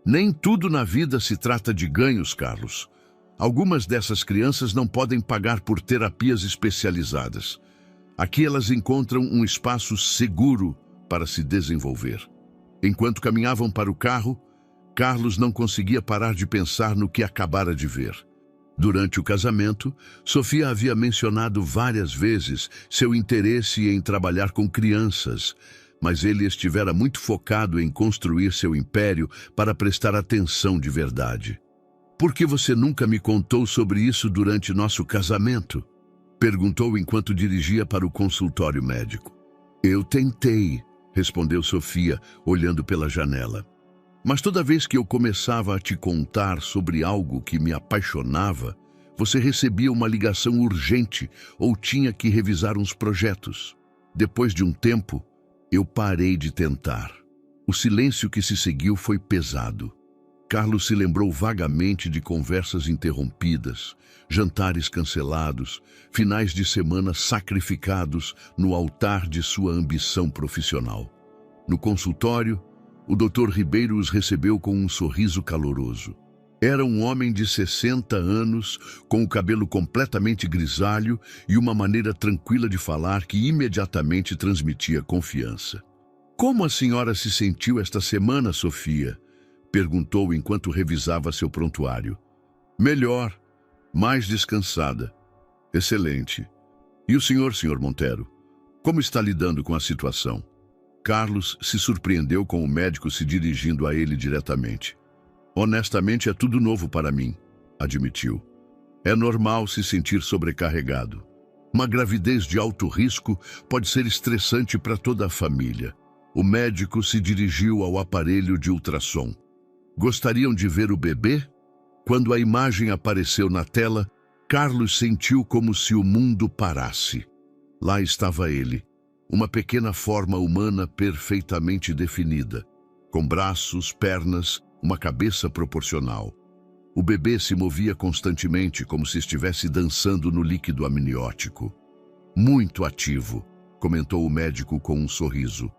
"Nem tudo na vida se trata de ganhos, Carlos. Algumas dessas crianças não podem pagar por terapias especializadas. Aqui elas encontram um espaço seguro para se desenvolver." Enquanto caminhavam para o carro, Carlos não conseguia parar de pensar no que acabara de ver. Durante o casamento, Sofia havia mencionado várias vezes seu interesse em trabalhar com crianças, mas ele estivera muito focado em construir seu império para prestar atenção de verdade. "Por que você nunca me contou sobre isso durante nosso casamento?" perguntou enquanto dirigia para o consultório médico. "Eu tentei", respondeu Sofia, olhando pela janela. "Mas toda vez que eu começava a te contar sobre algo que me apaixonava, você recebia uma ligação urgente ou tinha que revisar uns projetos. Depois de um tempo, eu parei de tentar." O silêncio que se seguiu foi pesado. Carlos se lembrou vagamente de conversas interrompidas, jantares cancelados, finais de semana sacrificados no altar de sua ambição profissional. No consultório, o Dr. Ribeiro os recebeu com um sorriso caloroso. Era um homem de 60 anos, com o cabelo completamente grisalho e uma maneira tranquila de falar que imediatamente transmitia confiança. "Como a senhora se sentiu esta semana, Sofia?" perguntou enquanto revisava seu prontuário. "Melhor, mais descansada." "Excelente. E o senhor, Sr. Montero? Como está lidando com a situação?" Carlos se surpreendeu com o médico se dirigindo a ele diretamente. "Honestamente, é tudo novo para mim", admitiu. "É normal se sentir sobrecarregado. Uma gravidez de alto risco pode ser estressante para toda a família." O médico se dirigiu ao aparelho de ultrassom. "Gostariam de ver o bebê?" Quando a imagem apareceu na tela, Carlos sentiu como se o mundo parasse. Lá estava ele, Uma pequena forma humana perfeitamente definida, com braços, pernas, uma cabeça proporcional. O bebê se movia constantemente como se estivesse dançando no líquido amniótico. Muito ativo, comentou o médico com um sorriso.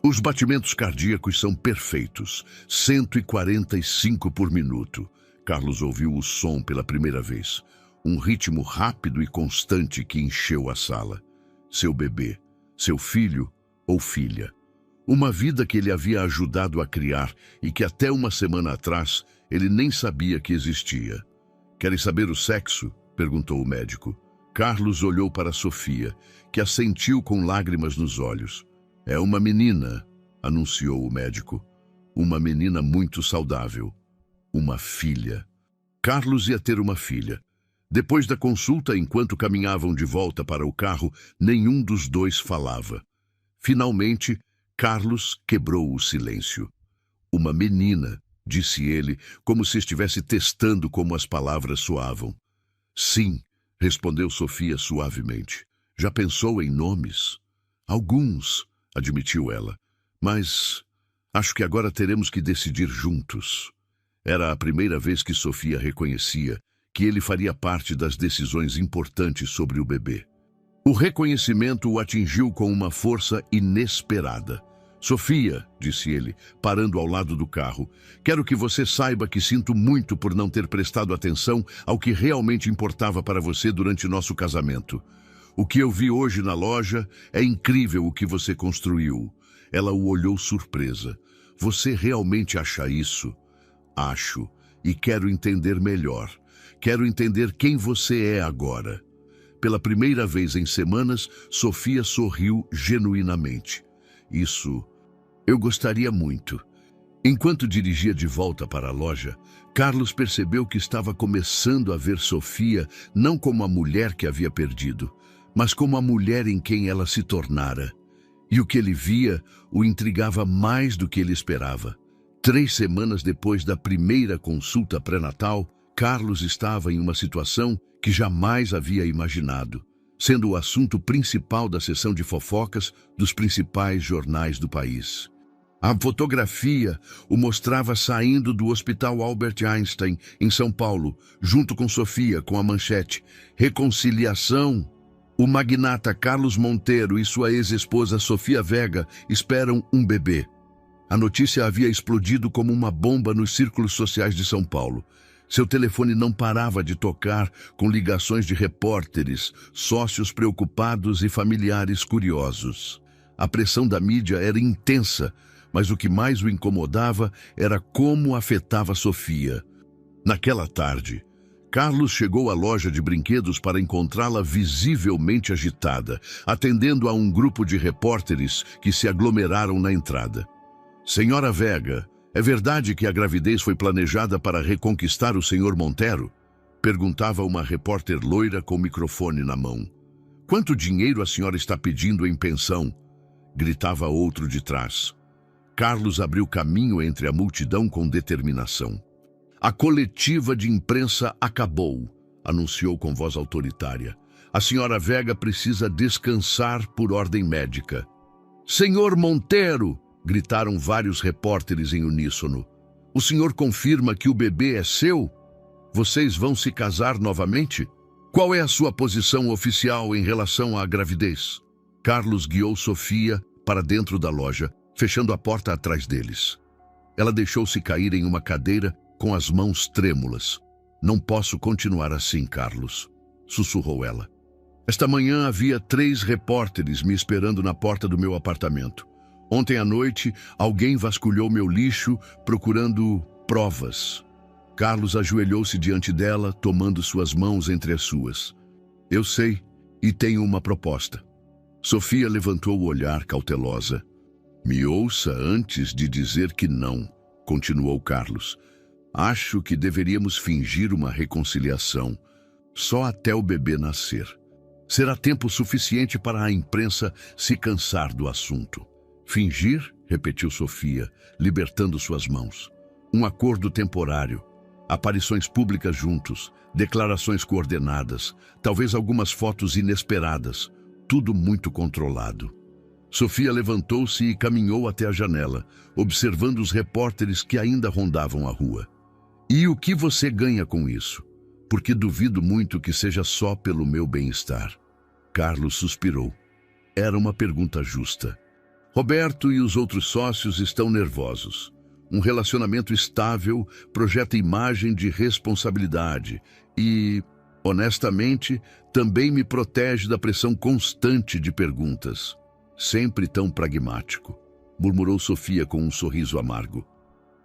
Os batimentos cardíacos são perfeitos, 145 por minuto. Carlos ouviu o som pela primeira vez. Um ritmo rápido e constante que encheu a sala. Seu bebê, seu filho ou filha. Uma vida que ele havia ajudado a criar e que até uma semana atrás ele nem sabia que existia. Querem saber o sexo? Perguntou o médico. Carlos olhou para Sofia, que assentiu com lágrimas nos olhos. É uma menina, anunciou o médico. Uma menina muito saudável. Uma filha. Carlos ia ter uma filha. Depois da consulta, enquanto caminhavam de volta para o carro, nenhum dos dois falava. Finalmente, Carlos quebrou o silêncio. Uma menina, disse ele, como se estivesse testando como as palavras soavam. Sim, respondeu Sofia suavemente. Já pensou em nomes? Alguns, admitiu ela. Mas acho que agora teremos que decidir juntos. Era a primeira vez que Sofia reconhecia que ele faria parte das decisões importantes sobre o bebê. O reconhecimento o atingiu com uma força inesperada. Sofia, disse ele, parando ao lado do carro, quero que você saiba que sinto muito por não ter prestado atenção ao que realmente importava para você durante nosso casamento. O que eu vi hoje na loja é incrível o que você construiu. Ela o olhou surpresa. Você realmente acha isso? Acho, e quero entender melhor. Quero entender quem você é agora. Pela primeira vez em semanas, Sofia sorriu genuinamente. Isso, eu gostaria muito. Enquanto dirigia de volta para a loja, Carlos percebeu que estava começando a ver Sofia não como a mulher que havia perdido, mas como a mulher em quem ela se tornara. E o que ele via o intrigava mais do que ele esperava. 3 semanas depois da primeira consulta pré-natal, Carlos estava em uma situação que jamais havia imaginado, sendo o assunto principal da sessão de fofocas dos principais jornais do país. A fotografia o mostrava saindo do Hospital Albert Einstein, em São Paulo, junto com Sofia, com a manchete Reconciliação. O magnata Carlos Monteiro e sua ex-esposa Sofia Vega esperam um bebê. A notícia havia explodido como uma bomba nos círculos sociais de São Paulo. Seu telefone não parava de tocar com ligações de repórteres, sócios preocupados e familiares curiosos. A pressão da mídia era intensa, mas o que mais o incomodava era como afetava Sofia. Naquela tarde, Carlos chegou à loja de brinquedos para encontrá-la visivelmente agitada, atendendo a um grupo de repórteres que se aglomeraram na entrada. Senhora Vega, é verdade que a gravidez foi planejada para reconquistar o Sr. Monteiro? Perguntava uma repórter loira com o microfone na mão. Quanto dinheiro a senhora está pedindo em pensão? Gritava outro de trás. Carlos abriu caminho entre a multidão com determinação. A coletiva de imprensa acabou, anunciou com voz autoritária. A senhora Vega precisa descansar por ordem médica. Senhor Monteiro! Gritaram vários repórteres em uníssono. O senhor confirma que o bebê é seu? Vocês vão se casar novamente? Qual é a sua posição oficial em relação à gravidez? Carlos guiou Sofia para dentro da loja, fechando a porta atrás deles. Ela deixou-se cair em uma cadeira com as mãos trêmulas. Não posso continuar assim, Carlos, sussurrou ela. Esta manhã havia 3 repórteres me esperando na porta do meu apartamento. Ontem à noite, alguém vasculhou meu lixo procurando provas. Carlos ajoelhou-se diante dela, tomando suas mãos entre as suas. Eu sei, e tenho uma proposta. Sofia levantou o olhar cautelosa. Me ouça antes de dizer que não, continuou Carlos. Acho que deveríamos fingir uma reconciliação, só até o bebê nascer. Será tempo suficiente para a imprensa se cansar do assunto. Fingir? Repetiu Sofia, libertando suas mãos. Um acordo temporário. Aparições públicas juntos, declarações coordenadas, talvez algumas fotos inesperadas, tudo muito controlado. Sofia levantou-se e caminhou até a janela, observando os repórteres que ainda rondavam a rua. E o que você ganha com isso? Porque duvido muito que seja só pelo meu bem-estar. Carlos suspirou. Era uma pergunta justa. Roberto e os outros sócios estão nervosos. Um relacionamento estável projeta imagem de responsabilidade e, honestamente, também me protege da pressão constante de perguntas. Sempre tão pragmático, murmurou Sofia com um sorriso amargo.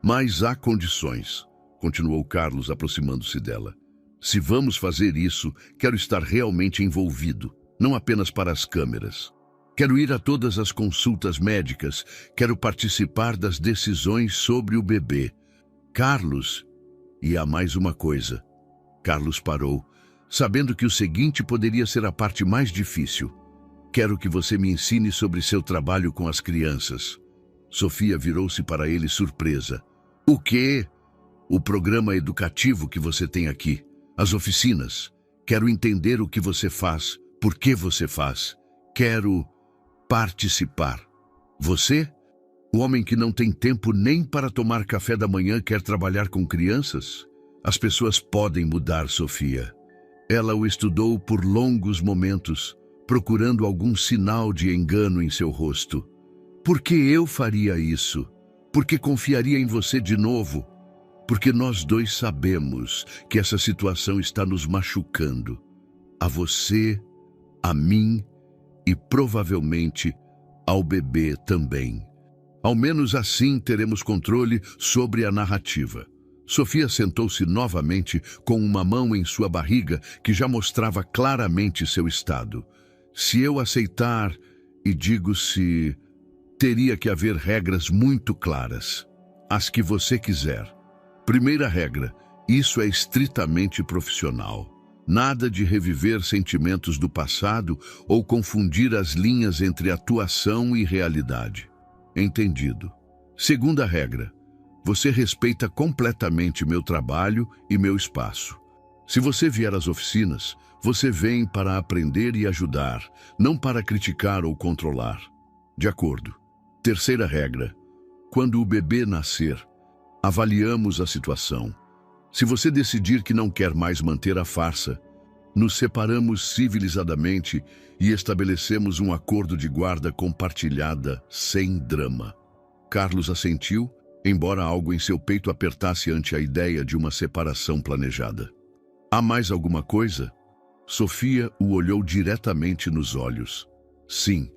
Mas há condições, continuou Carlos aproximando-se dela. Se vamos fazer isso, quero estar realmente envolvido, não apenas para as câmeras. Quero ir a todas as consultas médicas, quero participar das decisões sobre o bebê. Carlos, e há mais uma coisa. Carlos parou, sabendo que o seguinte poderia ser a parte mais difícil. Quero que você me ensine sobre seu trabalho com as crianças. Sofia virou-se para ele surpresa. O quê? O programa educativo que você tem aqui. As oficinas. Quero entender o que você faz, por que você faz. Quero participar. Você? O homem que não tem tempo nem para tomar café da manhã quer trabalhar com crianças? As pessoas podem mudar, Sofia. Ela o estudou por longos momentos, procurando algum sinal de engano em seu rosto. Por que eu faria isso? Por que confiaria em você de novo? Porque nós dois sabemos que essa situação está nos machucando. A você, a mim e provavelmente ao bebê também. Ao menos assim teremos controle sobre a narrativa. Sofia sentou-se novamente com uma mão em sua barriga que já mostrava claramente seu estado. Se eu aceitar, e digo se, teria que haver regras muito claras. As que você quiser. Primeira regra, isso é estritamente profissional. Nada de reviver sentimentos do passado ou confundir as linhas entre atuação e realidade. Entendido. Segunda regra, você respeita completamente meu trabalho e meu espaço. Se você vier às oficinas, você vem para aprender e ajudar, não para criticar ou controlar. De acordo. Terceira regra, quando o bebê nascer, avaliamos a situação. Se você decidir que não quer mais manter a farsa, nos separamos civilizadamente e estabelecemos um acordo de guarda compartilhada sem drama. Carlos assentiu, embora algo em seu peito apertasse ante a ideia de uma separação planejada. Há mais alguma coisa? Sofia o olhou diretamente nos olhos. Sim.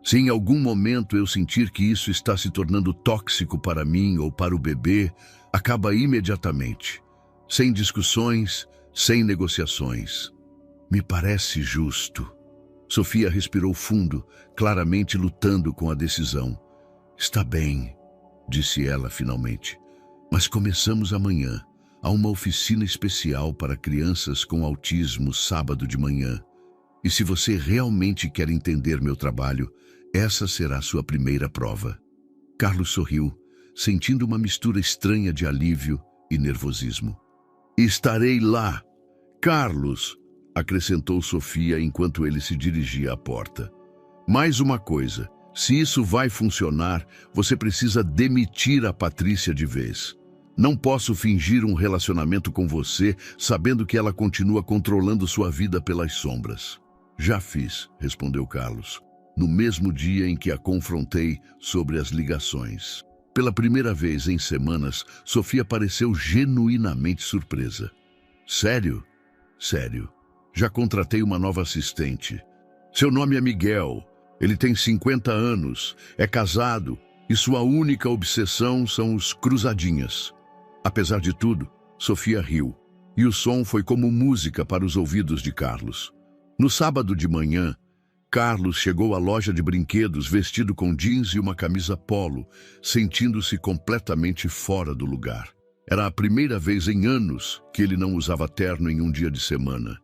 Se em algum momento eu sentir que isso está se tornando tóxico para mim ou para o bebê, acaba imediatamente. Sem discussões, sem negociações. Me parece justo. Sofia respirou fundo, claramente lutando com a decisão. Está bem, disse ela finalmente. Mas começamos amanhã. Há uma oficina especial para crianças com autismo sábado de manhã. E se você realmente quer entender meu trabalho, essa será sua primeira prova. Carlos sorriu, sentindo uma mistura estranha de alívio e nervosismo. Estarei lá. Carlos, acrescentou Sofia enquanto ele se dirigia à porta. Mais uma coisa, se isso vai funcionar, você precisa demitir a Patrícia de vez. Não posso fingir um relacionamento com você, sabendo que ela continua controlando sua vida pelas sombras. Já fiz, respondeu Carlos, no mesmo dia em que a confrontei sobre as ligações. Pela primeira vez em semanas, Sofia pareceu genuinamente surpresa. Sério? Sério. Já contratei uma nova assistente. Seu nome é Miguel. Ele tem 50 anos, é casado e sua única obsessão são os cruzadinhas. Apesar de tudo, Sofia riu, e o som foi como música para os ouvidos de Carlos. No sábado de manhã, Carlos chegou à loja de brinquedos vestido com jeans e uma camisa polo, sentindo-se completamente fora do lugar. Era a primeira vez em anos que ele não usava terno em um dia de semana,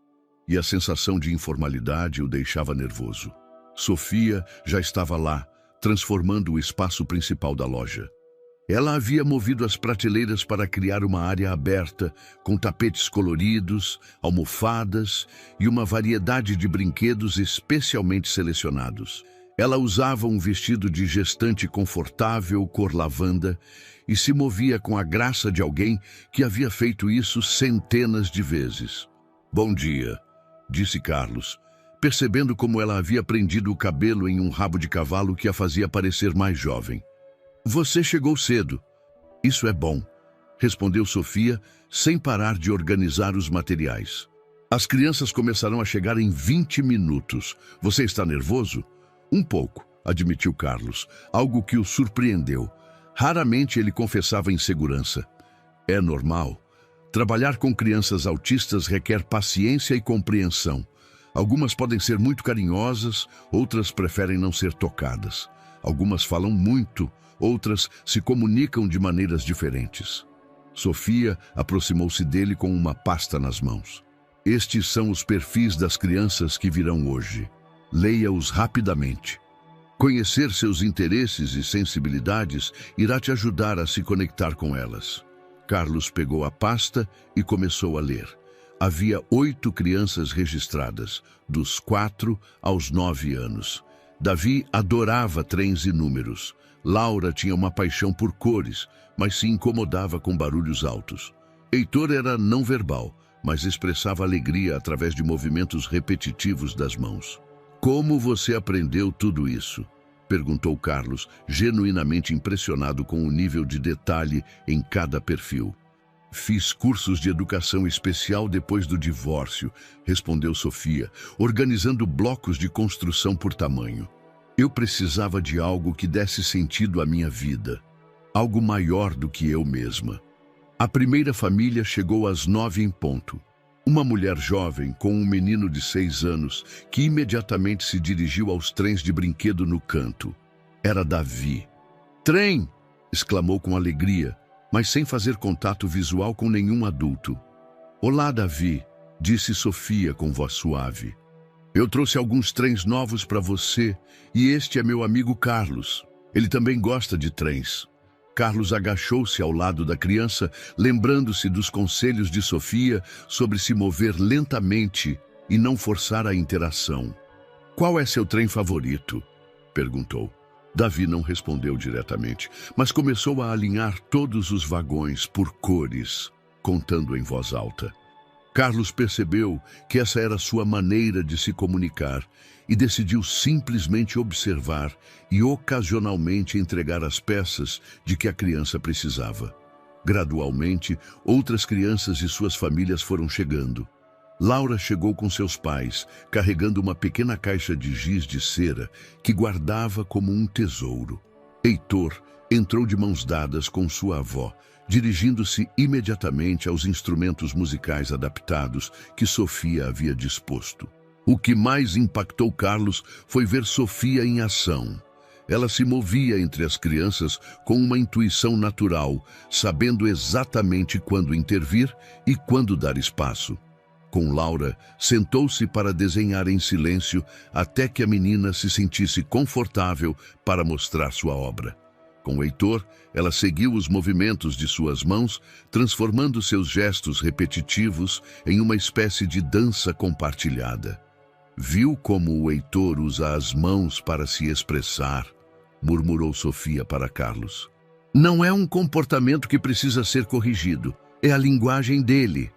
e a sensação de informalidade o deixava nervoso. Sofia já estava lá, transformando o espaço principal da loja. Ela havia movido as prateleiras para criar uma área aberta, com tapetes coloridos, almofadas e uma variedade de brinquedos especialmente selecionados. Ela usava um vestido de gestante confortável, cor lavanda, e se movia com a graça de alguém que havia feito isso centenas de vezes. "Bom dia", disse Carlos, percebendo como ela havia prendido o cabelo em um rabo de cavalo que a fazia parecer mais jovem. "Você chegou cedo." "Isso é bom", respondeu Sofia, sem parar de organizar os materiais. "As crianças começarão a chegar em 20 minutos. Você está nervoso?" "Um pouco", admitiu Carlos, algo que o surpreendeu. Raramente ele confessava insegurança. "É normal. Trabalhar com crianças autistas requer paciência e compreensão. Algumas podem ser muito carinhosas, outras preferem não ser tocadas. Algumas falam muito, outras se comunicam de maneiras diferentes." Sofia aproximou-se dele com uma pasta nas mãos. "Estes são os perfis das crianças que virão hoje. Leia-os rapidamente. Conhecer seus interesses e sensibilidades irá te ajudar a se conectar com elas." Carlos pegou a pasta e começou a ler. Havia 8 crianças registradas, dos 4 aos 9 anos. Davi adorava trens e números. Laura tinha uma paixão por cores, mas se incomodava com barulhos altos. Heitor era não verbal, mas expressava alegria através de movimentos repetitivos das mãos. "Como você aprendeu tudo isso?" perguntou Carlos, genuinamente impressionado com o nível de detalhe em cada perfil. "Fiz cursos de educação especial depois do divórcio", respondeu Sofia, organizando blocos de construção por tamanho. "Eu precisava de algo que desse sentido à minha vida, algo maior do que eu mesma." A primeira família chegou às 9 em ponto. Uma mulher jovem com um menino de 6 anos que imediatamente se dirigiu aos trens de brinquedo no canto. Era Davi. "Trem!" exclamou com alegria, mas sem fazer contato visual com nenhum adulto. "Olá, Davi", disse Sofia com voz suave. "Eu trouxe alguns trens novos para você e este é meu amigo Carlos. Ele também gosta de trens." Carlos agachou-se ao lado da criança, lembrando-se dos conselhos de Sofia sobre se mover lentamente e não forçar a interação. "Qual é seu trem favorito?" perguntou. Davi não respondeu diretamente, mas começou a alinhar todos os vagões por cores, contando em voz alta. Carlos percebeu que essa era sua maneira de se comunicar e decidiu simplesmente observar e ocasionalmente entregar as peças de que a criança precisava. Gradualmente, outras crianças e suas famílias foram chegando. Laura chegou com seus pais, carregando uma pequena caixa de giz de cera que guardava como um tesouro. Heitor entrou de mãos dadas com sua avó, dirigindo-se imediatamente aos instrumentos musicais adaptados que Sofia havia disposto. O que mais impactou Carlos foi ver Sofia em ação. Ela se movia entre as crianças com uma intuição natural, sabendo exatamente quando intervir e quando dar espaço. Com Laura, sentou-se para desenhar em silêncio até que a menina se sentisse confortável para mostrar sua obra. Com Heitor, ela seguiu os movimentos de suas mãos, transformando seus gestos repetitivos em uma espécie de dança compartilhada. "Viu como o Heitor usa as mãos para se expressar?" murmurou Sofia para Carlos. "Não é um comportamento que precisa ser corrigido, é a linguagem dele."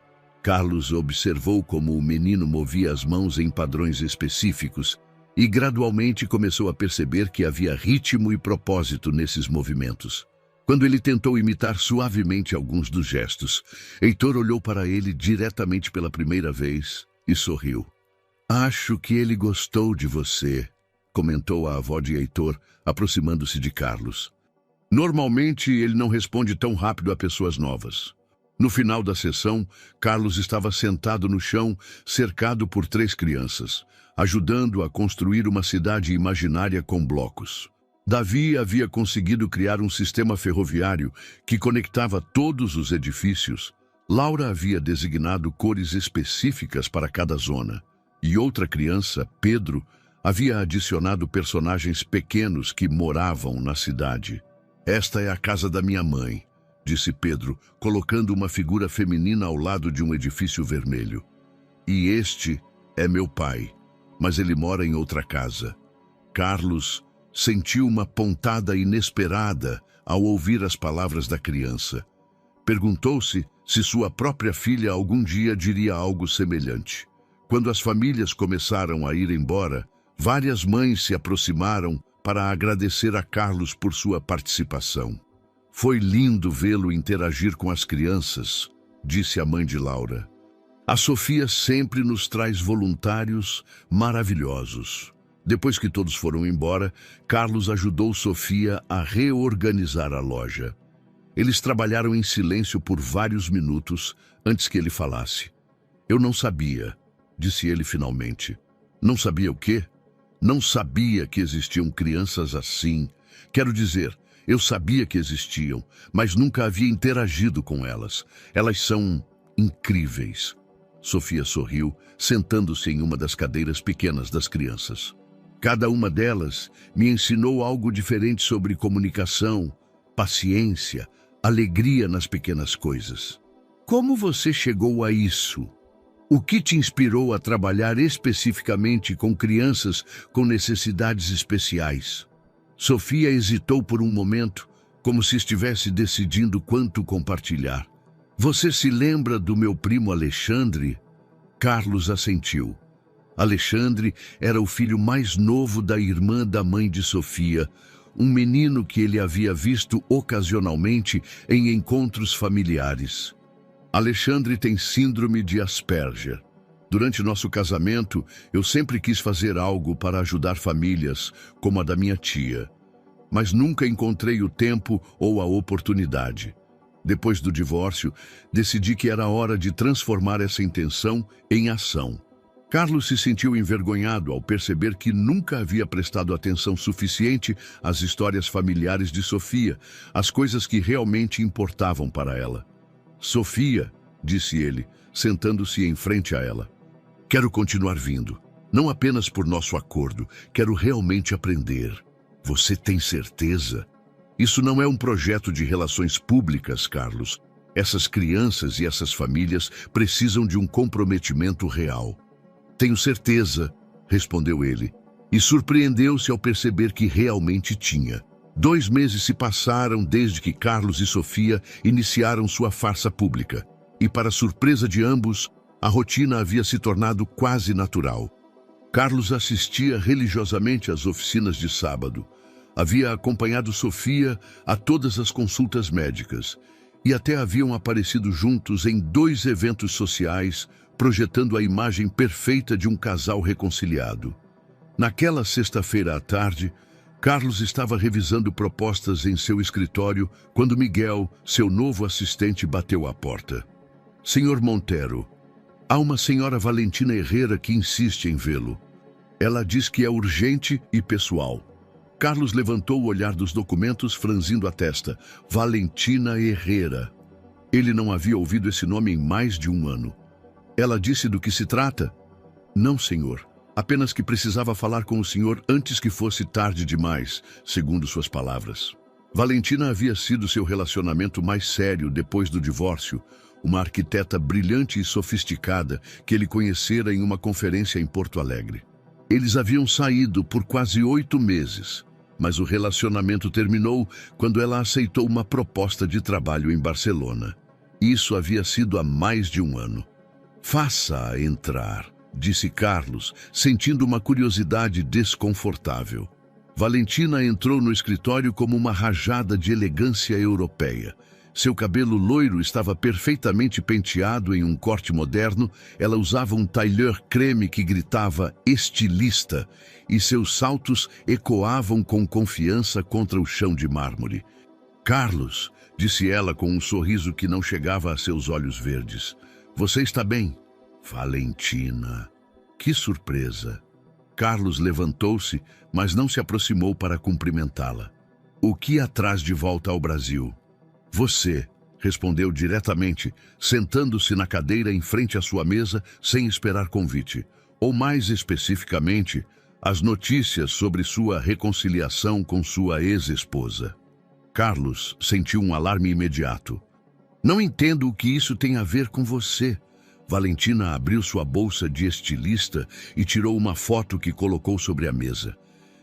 Carlos observou como o menino movia as mãos em padrões específicos e gradualmente começou a perceber que havia ritmo e propósito nesses movimentos. Quando ele tentou imitar suavemente alguns dos gestos, Heitor olhou para ele diretamente pela primeira vez e sorriu. "Acho que ele gostou de você", comentou a avó de Heitor, aproximando-se de Carlos. "Normalmente ele não responde tão rápido a pessoas novas." No final da sessão, Carlos estava sentado no chão, cercado por 3 crianças, ajudando a construir uma cidade imaginária com blocos. Davi havia conseguido criar um sistema ferroviário que conectava todos os edifícios. Laura havia designado cores específicas para cada zona. E outra criança, Pedro, havia adicionado personagens pequenos que moravam na cidade. "Esta é a casa da minha mãe", disse Pedro, colocando uma figura feminina ao lado de um edifício vermelho. "E este é meu pai, mas ele mora em outra casa." Carlos sentiu uma pontada inesperada ao ouvir as palavras da criança. Perguntou-se se sua própria filha algum dia diria algo semelhante. Quando as famílias começaram a ir embora, várias mães se aproximaram para agradecer a Carlos por sua participação. Foi lindo vê-lo interagir com as crianças, disse a mãe de Laura. A Sofia sempre nos traz voluntários maravilhosos. Depois que todos foram embora, Carlos ajudou Sofia a reorganizar a loja. Eles trabalharam em silêncio por vários minutos antes que ele falasse. Eu não sabia, disse ele finalmente. Não sabia o quê? Não sabia que existiam crianças assim. Quero dizer, eu sabia que existiam, mas nunca havia interagido com elas. Elas são incríveis. Sofia sorriu, sentando-se em uma das cadeiras pequenas das crianças. Cada uma delas me ensinou algo diferente sobre comunicação, paciência, alegria nas pequenas coisas. Como você chegou a isso? O que te inspirou a trabalhar especificamente com crianças com necessidades especiais? Sofia hesitou por um momento, como se estivesse decidindo quanto compartilhar. Você se lembra do meu primo Alexandre? Carlos assentiu. Alexandre era o filho mais novo da irmã da mãe de Sofia, um menino que ele havia visto ocasionalmente em encontros familiares. Alexandre tem síndrome de Asperger. Durante nosso casamento, eu sempre quis fazer algo para ajudar famílias, como a da minha tia, mas nunca encontrei o tempo ou a oportunidade. Depois do divórcio, decidi que era hora de transformar essa intenção em ação. Carlos se sentiu envergonhado ao perceber que nunca havia prestado atenção suficiente às histórias familiares de Sofia, às coisas que realmente importavam para ela. Sofia, disse ele, sentando-se em frente a ela. Quero continuar vindo, não apenas por nosso acordo, quero realmente aprender. Você tem certeza? Isso não é um projeto de relações públicas, Carlos. Essas crianças e essas famílias precisam de um comprometimento real. Tenho certeza, respondeu ele, e surpreendeu-se ao perceber que realmente tinha. 2 meses se passaram desde que Carlos e Sofia iniciaram sua farsa pública, e para surpresa de ambos, a rotina havia se tornado quase natural. Carlos assistia religiosamente às oficinas de sábado, havia acompanhado Sofia a todas as consultas médicas, e até haviam aparecido juntos em 2 eventos sociais, projetando a imagem perfeita de um casal reconciliado. Naquela sexta-feira à tarde, Carlos estava revisando propostas em seu escritório quando Miguel, seu novo assistente, bateu à porta. Senhor Montero, há uma senhora Valentina Herrera que insiste em vê-lo. Ela diz que é urgente e pessoal. Carlos levantou o olhar dos documentos, franzindo a testa. Valentina Herrera. Ele não havia ouvido esse nome em mais de 1 ano. Ela disse do que se trata? Não, senhor. Apenas que precisava falar com o senhor antes que fosse tarde demais, segundo suas palavras. Valentina havia sido seu relacionamento mais sério depois do divórcio, uma arquiteta brilhante e sofisticada que ele conhecera em uma conferência em Porto Alegre. Eles haviam saído por quase 8 meses, mas o relacionamento terminou quando ela aceitou uma proposta de trabalho em Barcelona. Isso havia sido há mais de 1 ano. Faça-a entrar, disse Carlos, sentindo uma curiosidade desconfortável. Valentina entrou no escritório como uma rajada de elegância europeia. Seu cabelo loiro estava perfeitamente penteado em um corte moderno, ela usava um tailleur creme que gritava estilista, e seus saltos ecoavam com confiança contra o chão de mármore. Carlos, disse ela com um sorriso que não chegava a seus olhos verdes. Você está bem? Valentina. Que surpresa. Carlos levantou-se, mas não se aproximou para cumprimentá-la. O que a traz de volta ao Brasil? Você, respondeu diretamente, sentando-se na cadeira em frente à sua mesa sem esperar convite. Ou mais especificamente, as notícias sobre sua reconciliação com sua ex-esposa. Carlos sentiu um alarme imediato. Não entendo o que isso tem a ver com você. Valentina abriu sua bolsa de estilista e tirou uma foto que colocou sobre a mesa.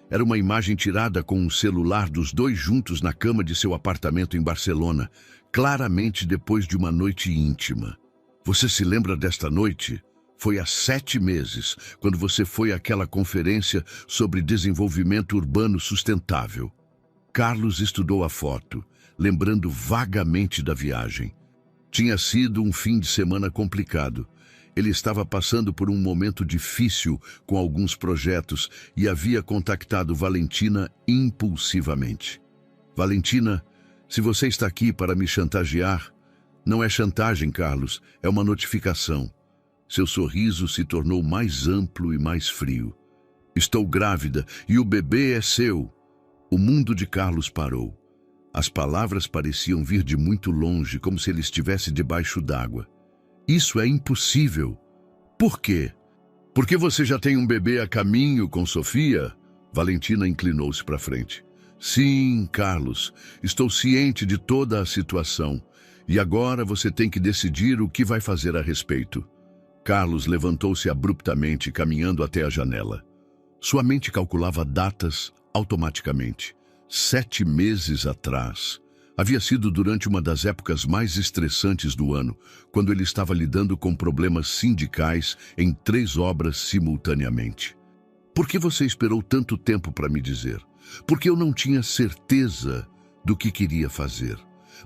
Era uma imagem tirada com um celular dos dois juntos na cama de seu apartamento em Barcelona, claramente depois de uma noite íntima. Você se lembra desta noite? Foi há 7 meses, quando você foi àquela conferência sobre desenvolvimento urbano sustentável. Carlos estudou a foto, lembrando vagamente da viagem. Tinha sido um fim de semana complicado. Ele estava passando por um momento difícil com alguns projetos e havia contactado Valentina impulsivamente. Valentina, se você está aqui para me chantagear, não é chantagem, Carlos, é uma notificação. Seu sorriso se tornou mais amplo e mais frio. Estou grávida e o bebê é seu. O mundo de Carlos parou. As palavras pareciam vir de muito longe, como se ele estivesse debaixo d'água. Isso é impossível. Por quê? Porque você já tem um bebê a caminho com Sofia? Valentina inclinou-se para frente. Sim, Carlos, estou ciente de toda a situação. E agora você tem que decidir o que vai fazer a respeito. Carlos levantou-se abruptamente, caminhando até a janela. Sua mente calculava datas automaticamente. 7 meses atrás. Havia sido durante uma das épocas mais estressantes do ano, quando ele estava lidando com problemas sindicais em 3 obras simultaneamente. Por que você esperou tanto tempo para me dizer? Porque eu não tinha certeza do que queria fazer.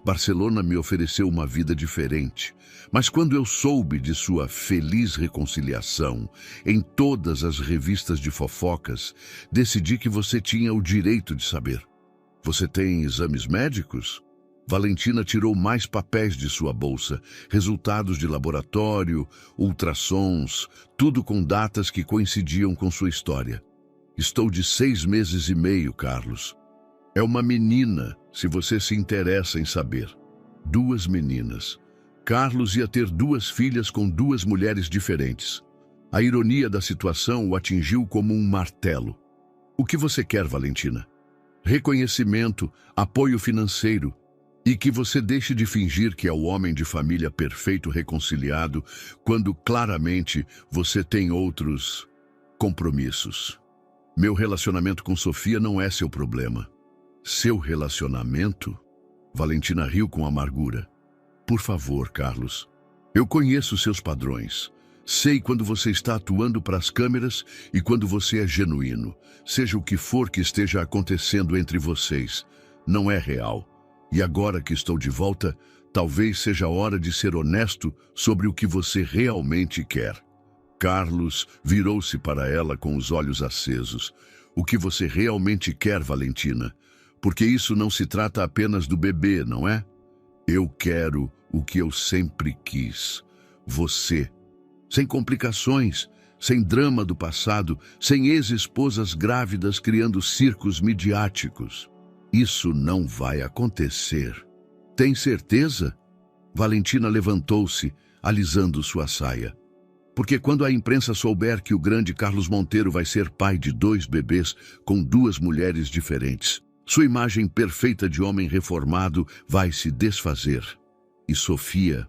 Barcelona me ofereceu uma vida diferente, mas quando eu soube de sua feliz reconciliação em todas as revistas de fofocas, decidi que você tinha o direito de saber. Você tem exames médicos? Valentina tirou mais papéis de sua bolsa, resultados de laboratório, ultrassons, tudo com datas que coincidiam com sua história. Estou de 6 meses e meio, Carlos. É uma menina, se você se interessa em saber. 2 meninas. Carlos ia ter 2 filhas com 2 mulheres diferentes. A ironia da situação o atingiu como um martelo. O que você quer, Valentina? Reconhecimento, apoio financeiro e que você deixe de fingir que é o homem de família perfeito reconciliado quando claramente você tem outros compromissos. Meu relacionamento com Sofia não é seu problema. Seu relacionamento? Valentina riu com amargura. Por favor, Carlos, eu conheço seus padrões. Sei quando você está atuando para as câmeras e quando você é genuíno. Seja o que for que esteja acontecendo entre vocês, não é real. E agora que estou de volta, talvez seja a hora de ser honesto sobre o que você realmente quer. Carlos virou-se para ela com os olhos acesos. O que você realmente quer, Valentina? Porque isso não se trata apenas do bebê, não é? Eu quero o que eu sempre quis. Você. Sem complicações, sem drama do passado, sem ex-esposas grávidas criando circos midiáticos. Isso não vai acontecer. Tem certeza? Valentina levantou-se, alisando sua saia. Porque quando a imprensa souber que o grande Carlos Monteiro vai ser pai de 2 bebês com 2 mulheres diferentes, sua imagem perfeita de homem reformado vai se desfazer. E Sofia...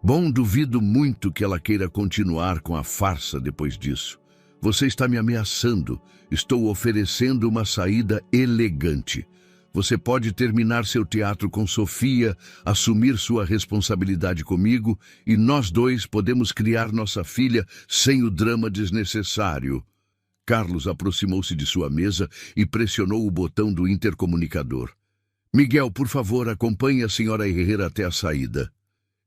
Bom, duvido muito que ela queira continuar com a farsa depois disso. Você está me ameaçando. Estou oferecendo uma saída elegante. Você pode terminar seu teatro com Sofia, assumir sua responsabilidade comigo e nós 2 podemos criar nossa filha sem o drama desnecessário. Carlos aproximou-se de sua mesa e pressionou o botão do intercomunicador. Miguel, por favor, acompanhe a senhora Herrera até a saída.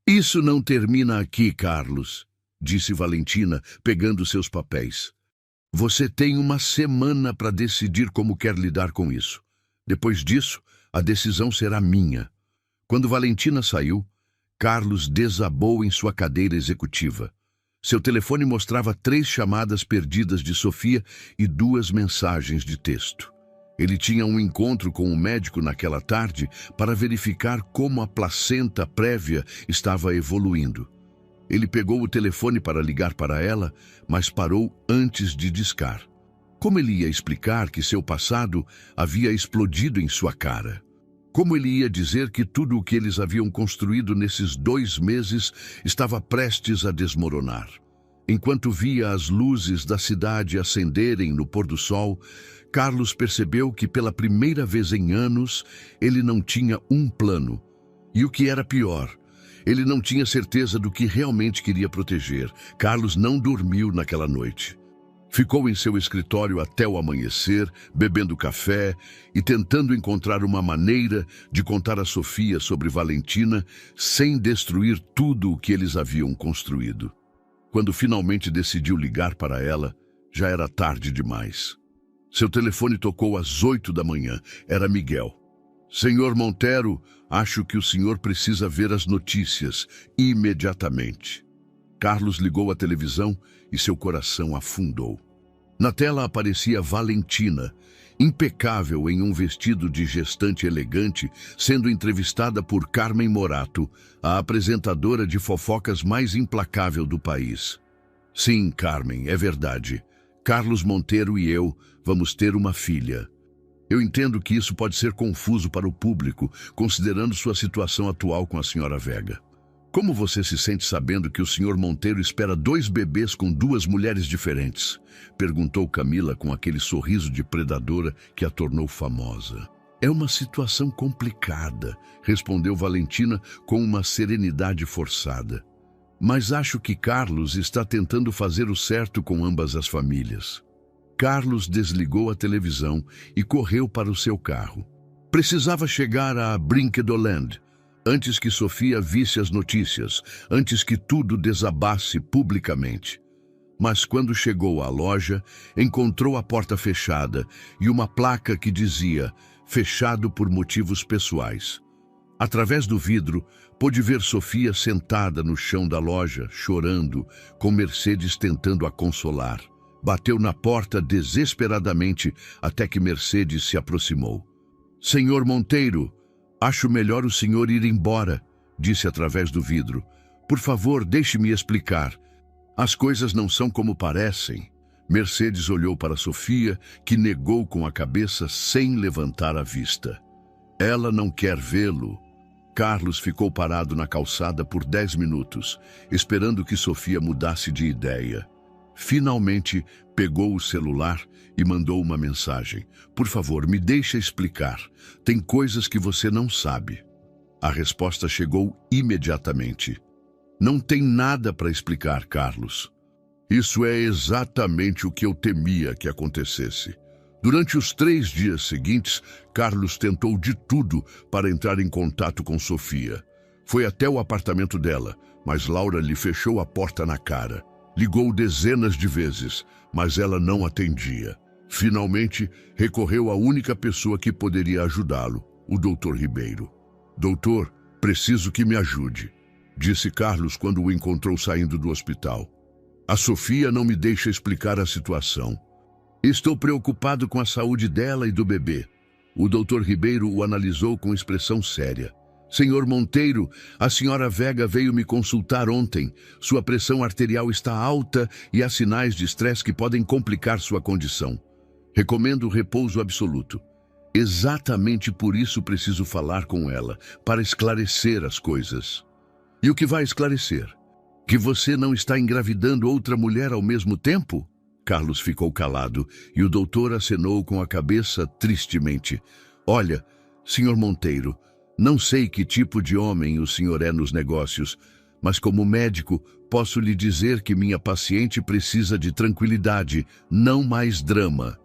Isso não termina aqui, Carlos, disse Valentina, pegando seus papéis. Você tem uma semana para decidir como quer lidar com isso. Depois disso, a decisão será minha. Quando Valentina saiu, Carlos desabou em sua cadeira executiva. Seu telefone mostrava 3 chamadas perdidas de Sofia e 2 mensagens de texto. Ele tinha um encontro com um médico naquela tarde para verificar como a placenta prévia estava evoluindo. Ele pegou o telefone para ligar para ela, mas parou antes de discar. Como ele ia explicar que seu passado havia explodido em sua cara? Como ele ia dizer que tudo o que eles haviam construído nesses 2 meses estava prestes a desmoronar? Enquanto via as luzes da cidade acenderem no pôr do sol, Carlos percebeu que pela primeira vez em anos ele não tinha um plano. E o que era pior, ele não tinha certeza do que realmente queria proteger. Carlos não dormiu naquela noite. Ficou em seu escritório até o amanhecer, bebendo café e tentando encontrar uma maneira de contar a Sofia sobre Valentina sem destruir tudo o que eles haviam construído. Quando finalmente decidiu ligar para ela, já era tarde demais. Seu telefone tocou às 8 da manhã. Era Miguel. Senhor Montero, acho que o senhor precisa ver as notícias imediatamente. Carlos ligou a televisão e seu coração afundou. Na tela aparecia Valentina, impecável em um vestido de gestante elegante, sendo entrevistada por Carmen Morato, a apresentadora de fofocas mais implacável do país. Sim, Carmen, é verdade. Carlos Montero e eu vamos ter uma filha. Eu entendo que isso pode ser confuso para o público, considerando sua situação atual com a senhora Vega. Como você se sente sabendo que o senhor Monteiro espera 2 bebês com 2 mulheres diferentes? Perguntou Camila com aquele sorriso de predadora que a tornou famosa. É uma situação complicada, respondeu Valentina com uma serenidade forçada. Mas acho que Carlos está tentando fazer o certo com ambas as famílias. Carlos desligou a televisão e correu para o seu carro. Precisava chegar a Brinquedoland antes que Sofia visse as notícias, antes que tudo desabasse publicamente. Mas quando chegou à loja, encontrou a porta fechada e uma placa que dizia "Fechado por motivos pessoais". Através do vidro, pôde ver Sofia sentada no chão da loja, chorando, com Mercedes tentando a consolar. Bateu na porta desesperadamente até que Mercedes se aproximou. "Senhor Monteiro, acho melhor o senhor ir embora", disse através do vidro. "Por favor, deixe-me explicar. As coisas não são como parecem." Mercedes olhou para Sofia, que negou com a cabeça sem levantar a vista. "Ela não quer vê-lo." Carlos ficou parado na calçada por 10 minutos, esperando que Sofia mudasse de ideia. Finalmente, pegou o celular e mandou uma mensagem. "Por favor, me deixe explicar. Tem coisas que você não sabe." A resposta chegou imediatamente. "Não tem nada para explicar, Carlos." Isso é exatamente o que eu temia que acontecesse. Durante os 3 dias seguintes, Carlos tentou de tudo para entrar em contato com Sofia. Foi até o apartamento dela, mas Laura lhe fechou a porta na cara. Ligou dezenas de vezes, mas ela não atendia. Finalmente, recorreu à única pessoa que poderia ajudá-lo, o Dr. Ribeiro. "Doutor, preciso que me ajude", disse Carlos quando o encontrou saindo do hospital. "A Sofia não me deixa explicar a situação. Estou preocupado com a saúde dela e do bebê." O Dr. Ribeiro o analisou com expressão séria. "Senhor Monteiro, a senhora Vega veio me consultar ontem. Sua pressão arterial está alta e há sinais de estresse que podem complicar sua condição. Recomendo repouso absoluto. Exatamente por isso preciso falar com ela, para esclarecer as coisas." "E o que vai esclarecer? Que você não está engravidando outra mulher ao mesmo tempo?" Carlos ficou calado e o doutor acenou com a cabeça tristemente. "Olha, senhor Monteiro, não sei que tipo de homem o senhor é nos negócios, mas como médico posso lhe dizer que minha paciente precisa de tranquilidade, não mais drama.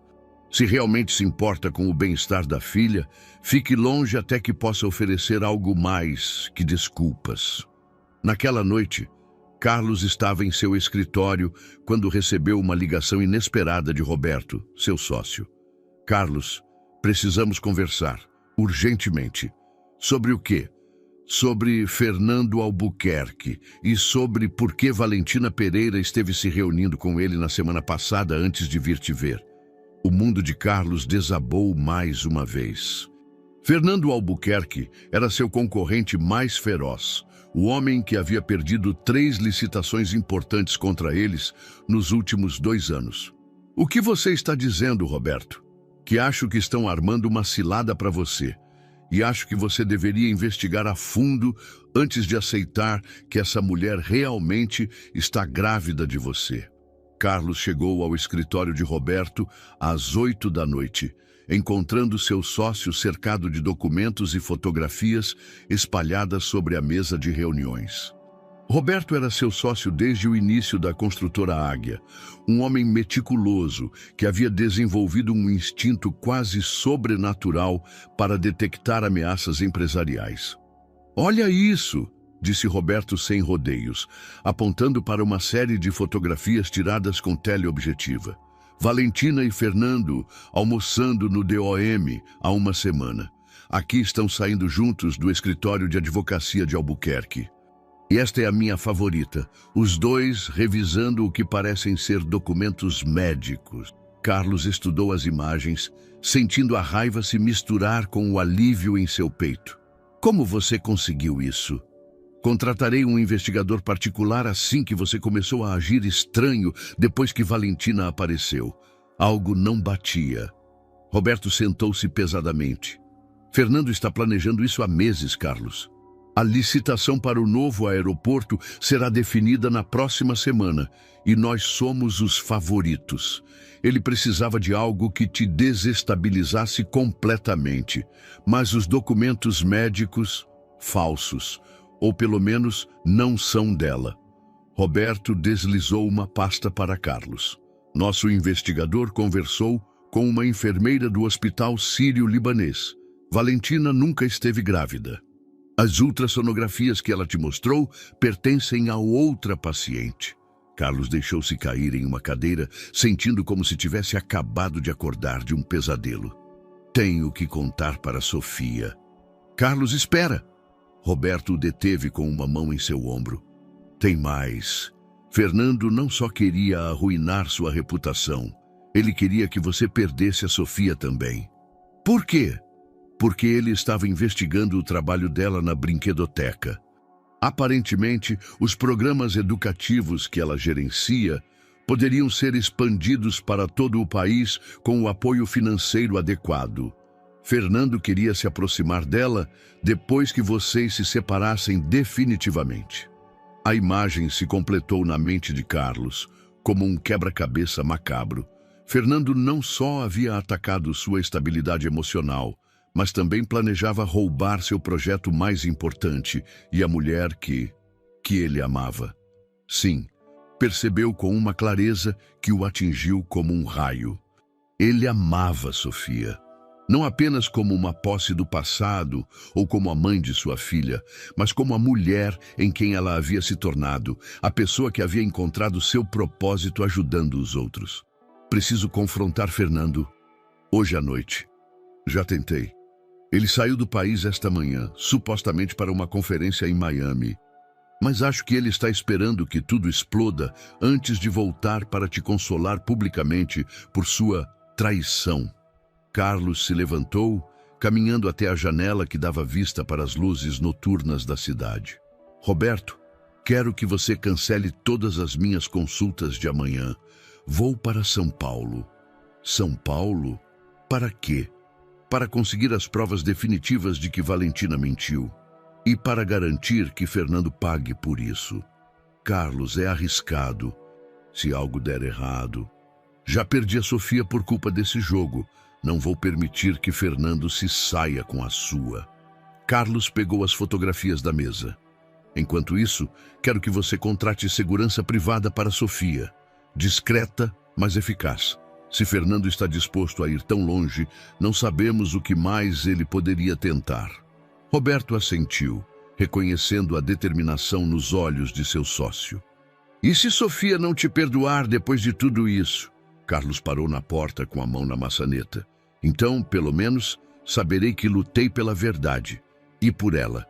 Se realmente se importa com o bem-estar da filha, fique longe até que possa oferecer algo mais que desculpas." Naquela noite, Carlos estava em seu escritório quando recebeu uma ligação inesperada de Roberto, seu sócio. "Carlos, precisamos conversar, urgentemente." "Sobre o quê?" "Sobre Fernando Albuquerque e sobre por que Valentina Pereira esteve se reunindo com ele na semana passada antes de vir te ver." O mundo de Carlos desabou mais uma vez. Fernando Albuquerque era seu concorrente mais feroz, o homem que havia perdido 3 licitações importantes contra eles nos últimos 2 anos. "O que você está dizendo, Roberto?" "Que acho que estão armando uma cilada para você. e acho que você deveria investigar a fundo antes de aceitar que essa mulher realmente está grávida de você. Carlos chegou ao escritório de Roberto às 8 da noite, encontrando seu sócio cercado de documentos e fotografias espalhadas sobre a mesa de reuniões. Roberto era seu sócio desde o início da construtora Águia, um homem meticuloso que havia desenvolvido um instinto quase sobrenatural para detectar ameaças empresariais. "Olha isso!", disse Roberto sem rodeios, apontando para uma série de fotografias tiradas com teleobjetiva. Valentina e Fernando almoçando no DOM há uma semana. Aqui estão saindo juntos do escritório de advocacia de Albuquerque. E esta é a minha favorita, os dois revisando o que parecem ser documentos médicos. Carlos estudou as imagens, sentindo a raiva se misturar com o alívio em seu peito. "Como você conseguiu isso?" "Contratarei um investigador particular assim que você começou a agir estranho depois que Valentina apareceu. Algo não batia." Roberto sentou-se pesadamente. "Fernando está planejando isso há meses, Carlos. A licitação para o novo aeroporto será definida na próxima semana e nós somos os favoritos. Ele precisava de algo que te desestabilizasse completamente, mas os documentos médicos, falsos, ou pelo menos não são dela." Roberto deslizou uma pasta para Carlos. "Nosso investigador conversou com uma enfermeira do Hospital Sírio-Libanês. Valentina nunca esteve grávida. As ultrassonografias que ela te mostrou pertencem a outra paciente." Carlos deixou-se cair em uma cadeira, sentindo como se tivesse acabado de acordar de um pesadelo. "Tenho que contar para Sofia." "Carlos, espera!" Roberto o deteve com uma mão em seu ombro. "Tem mais. Fernando não só queria arruinar sua reputação, ele queria que você perdesse a Sofia também." "Por quê?" "Porque ele estava investigando o trabalho dela na brinquedoteca. Aparentemente, os programas educativos que ela gerencia poderiam ser expandidos para todo o país com o apoio financeiro adequado. Fernando queria se aproximar dela depois que vocês se separassem definitivamente." A imagem se completou na mente de Carlos, como um quebra-cabeça macabro. Fernando não só havia atacado sua estabilidade emocional, mas também planejava roubar seu projeto mais importante e a mulher que ele amava. Sim, percebeu com uma clareza que o atingiu como um raio. Ele amava Sofia, não apenas como uma posse do passado ou como a mãe de sua filha, mas como a mulher em quem ela havia se tornado, a pessoa que havia encontrado seu propósito ajudando os outros. "Preciso confrontar Fernando hoje à noite." "Já tentei. Ele saiu do país esta manhã, supostamente para uma conferência em Miami. Mas acho que ele está esperando que tudo exploda antes de voltar para te consolar publicamente por sua traição." Carlos se levantou, caminhando até a janela que dava vista para as luzes noturnas da cidade. "Roberto, quero que você cancele todas as minhas consultas de amanhã. Vou para São Paulo." "São Paulo? Para quê?" "Para conseguir as provas definitivas de que Valentina mentiu. E para garantir que Fernando pague por isso." "Carlos, é arriscado. Se algo der errado." "Já perdi a Sofia por culpa desse jogo. Não vou permitir que Fernando se saia com a sua." Carlos pegou as fotografias da mesa. "Enquanto isso, quero que você contrate segurança privada para Sofia. Discreta, mas eficaz. Se Fernando está disposto a ir tão longe, não sabemos o que mais ele poderia tentar." Roberto assentiu, reconhecendo a determinação nos olhos de seu sócio. "E se Sofia não te perdoar depois de tudo isso?" Carlos parou na porta com a mão na maçaneta. "Então, pelo menos, saberei que lutei pela verdade e por ela."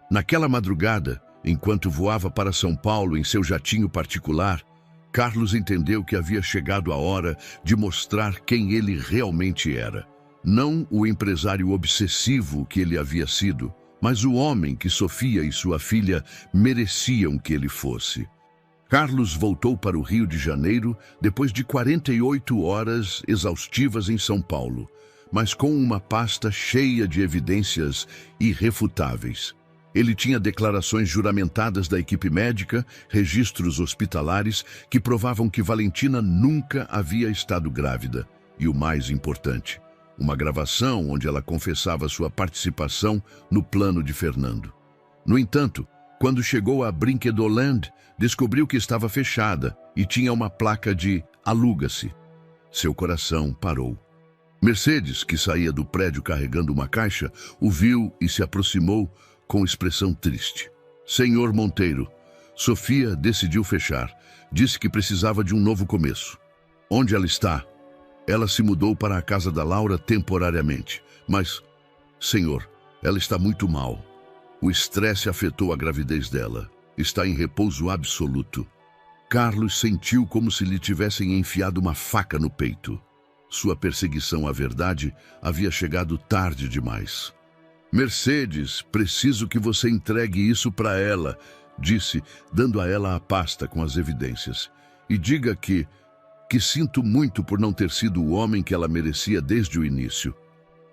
Naquela madrugada, enquanto voava para São Paulo em seu jatinho particular, Carlos entendeu que havia chegado a hora de mostrar quem ele realmente era. Não o empresário obsessivo que ele havia sido, mas o homem que Sofia e sua filha mereciam que ele fosse. Carlos voltou para o Rio de Janeiro depois de 48 horas exaustivas em São Paulo, mas com uma pasta cheia de evidências irrefutáveis. Ele tinha declarações juramentadas da equipe médica, registros hospitalares que provavam que Valentina nunca havia estado grávida. E o mais importante, uma gravação onde ela confessava sua participação no plano de Fernando. No entanto, quando chegou a Brinquedoland, descobriu que estava fechada e tinha uma placa de "aluga-se". Seu coração parou. Mercedes, que saía do prédio carregando uma caixa, o viu e se aproximou com expressão triste. "Senhor Monteiro, Sofia decidiu fechar. Disse que precisava de um novo começo." "Onde ela está?" "Ela se mudou para a casa da Laura temporariamente. Mas, senhor, ela está muito mal. O estresse afetou a gravidez dela. Está em repouso absoluto." Carlos sentiu como se lhe tivessem enfiado uma faca no peito. Sua perseguição à verdade havia chegado tarde demais. "Mercedes, preciso que você entregue isso para ela", disse, dando a ela a pasta com as evidências. "E diga que sinto muito por não ter sido o homem que ela merecia desde o início."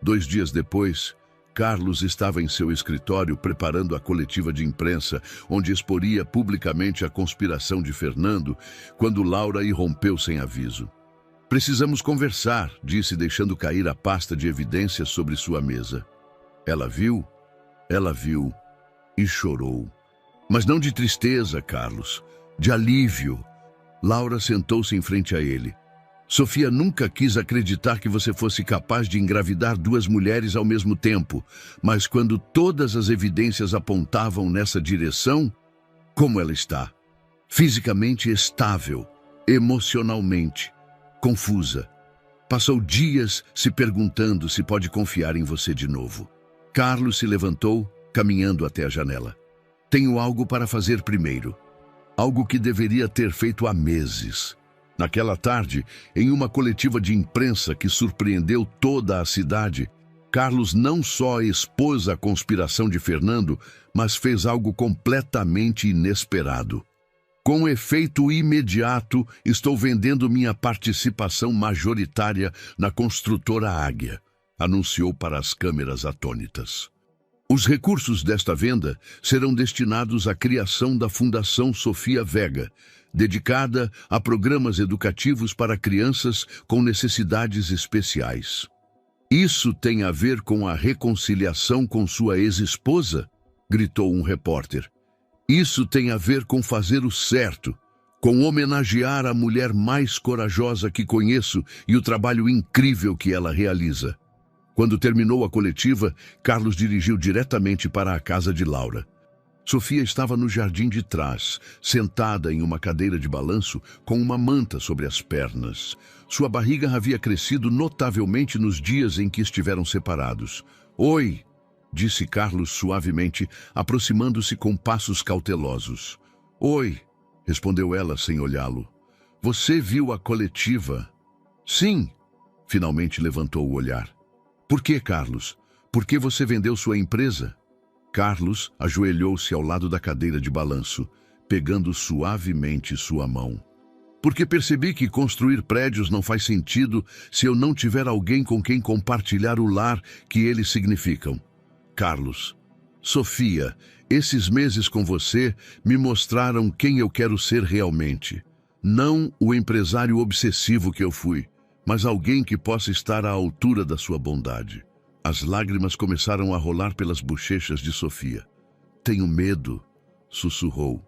2 dias depois, Carlos estava em seu escritório preparando a coletiva de imprensa, onde exporia publicamente a conspiração de Fernando, quando Laura irrompeu sem aviso. "Precisamos conversar", disse, deixando cair a pasta de evidências sobre sua mesa. Ela viu e chorou. Mas não de tristeza, Carlos, de alívio. Laura sentou-se em frente a ele. "Sofia nunca quis acreditar que você fosse capaz de engravidar 2 mulheres ao mesmo tempo, mas quando todas as evidências apontavam nessa direção, como ela está? Fisicamente estável, emocionalmente confusa. Passou dias se perguntando se pode confiar em você de novo." Carlos se levantou, caminhando até a janela. "Tenho algo para fazer primeiro. Algo que deveria ter feito há meses." Naquela tarde, em uma coletiva de imprensa que surpreendeu toda a cidade, Carlos não só expôs a conspiração de Fernando, mas fez algo completamente inesperado. "Com efeito imediato, estou vendendo minha participação majoritária na construtora Águia", anunciou para as câmeras atônitas. "Os recursos desta venda serão destinados à criação da Fundação Sofia Vega, dedicada a programas educativos para crianças com necessidades especiais." "Isso tem a ver com a reconciliação com sua ex-esposa?", gritou um repórter. "Isso tem a ver com fazer o certo, com homenagear a mulher mais corajosa que conheço e o trabalho incrível que ela realiza." Quando terminou a coletiva, Carlos dirigiu diretamente para a casa de Laura. Sofia estava no jardim de trás, sentada em uma cadeira de balanço com uma manta sobre as pernas. Sua barriga havia crescido notavelmente nos dias em que estiveram separados. "Oi", disse Carlos suavemente, aproximando-se com passos cautelosos. "Oi", respondeu ela sem olhá-lo. "Você viu a coletiva?" "Sim", finalmente levantou o olhar. "Por que, Carlos? Por que você vendeu sua empresa?" Carlos ajoelhou-se ao lado da cadeira de balanço, pegando suavemente sua mão. "Porque percebi que construir prédios não faz sentido se eu não tiver alguém com quem compartilhar o lar que eles significam." "Carlos, Sofia, esses meses com você me mostraram quem eu quero ser realmente. Não o empresário obsessivo que eu fui, mas alguém que possa estar à altura da sua bondade." As lágrimas começaram a rolar pelas bochechas de Sofia. "Tenho medo", sussurrou.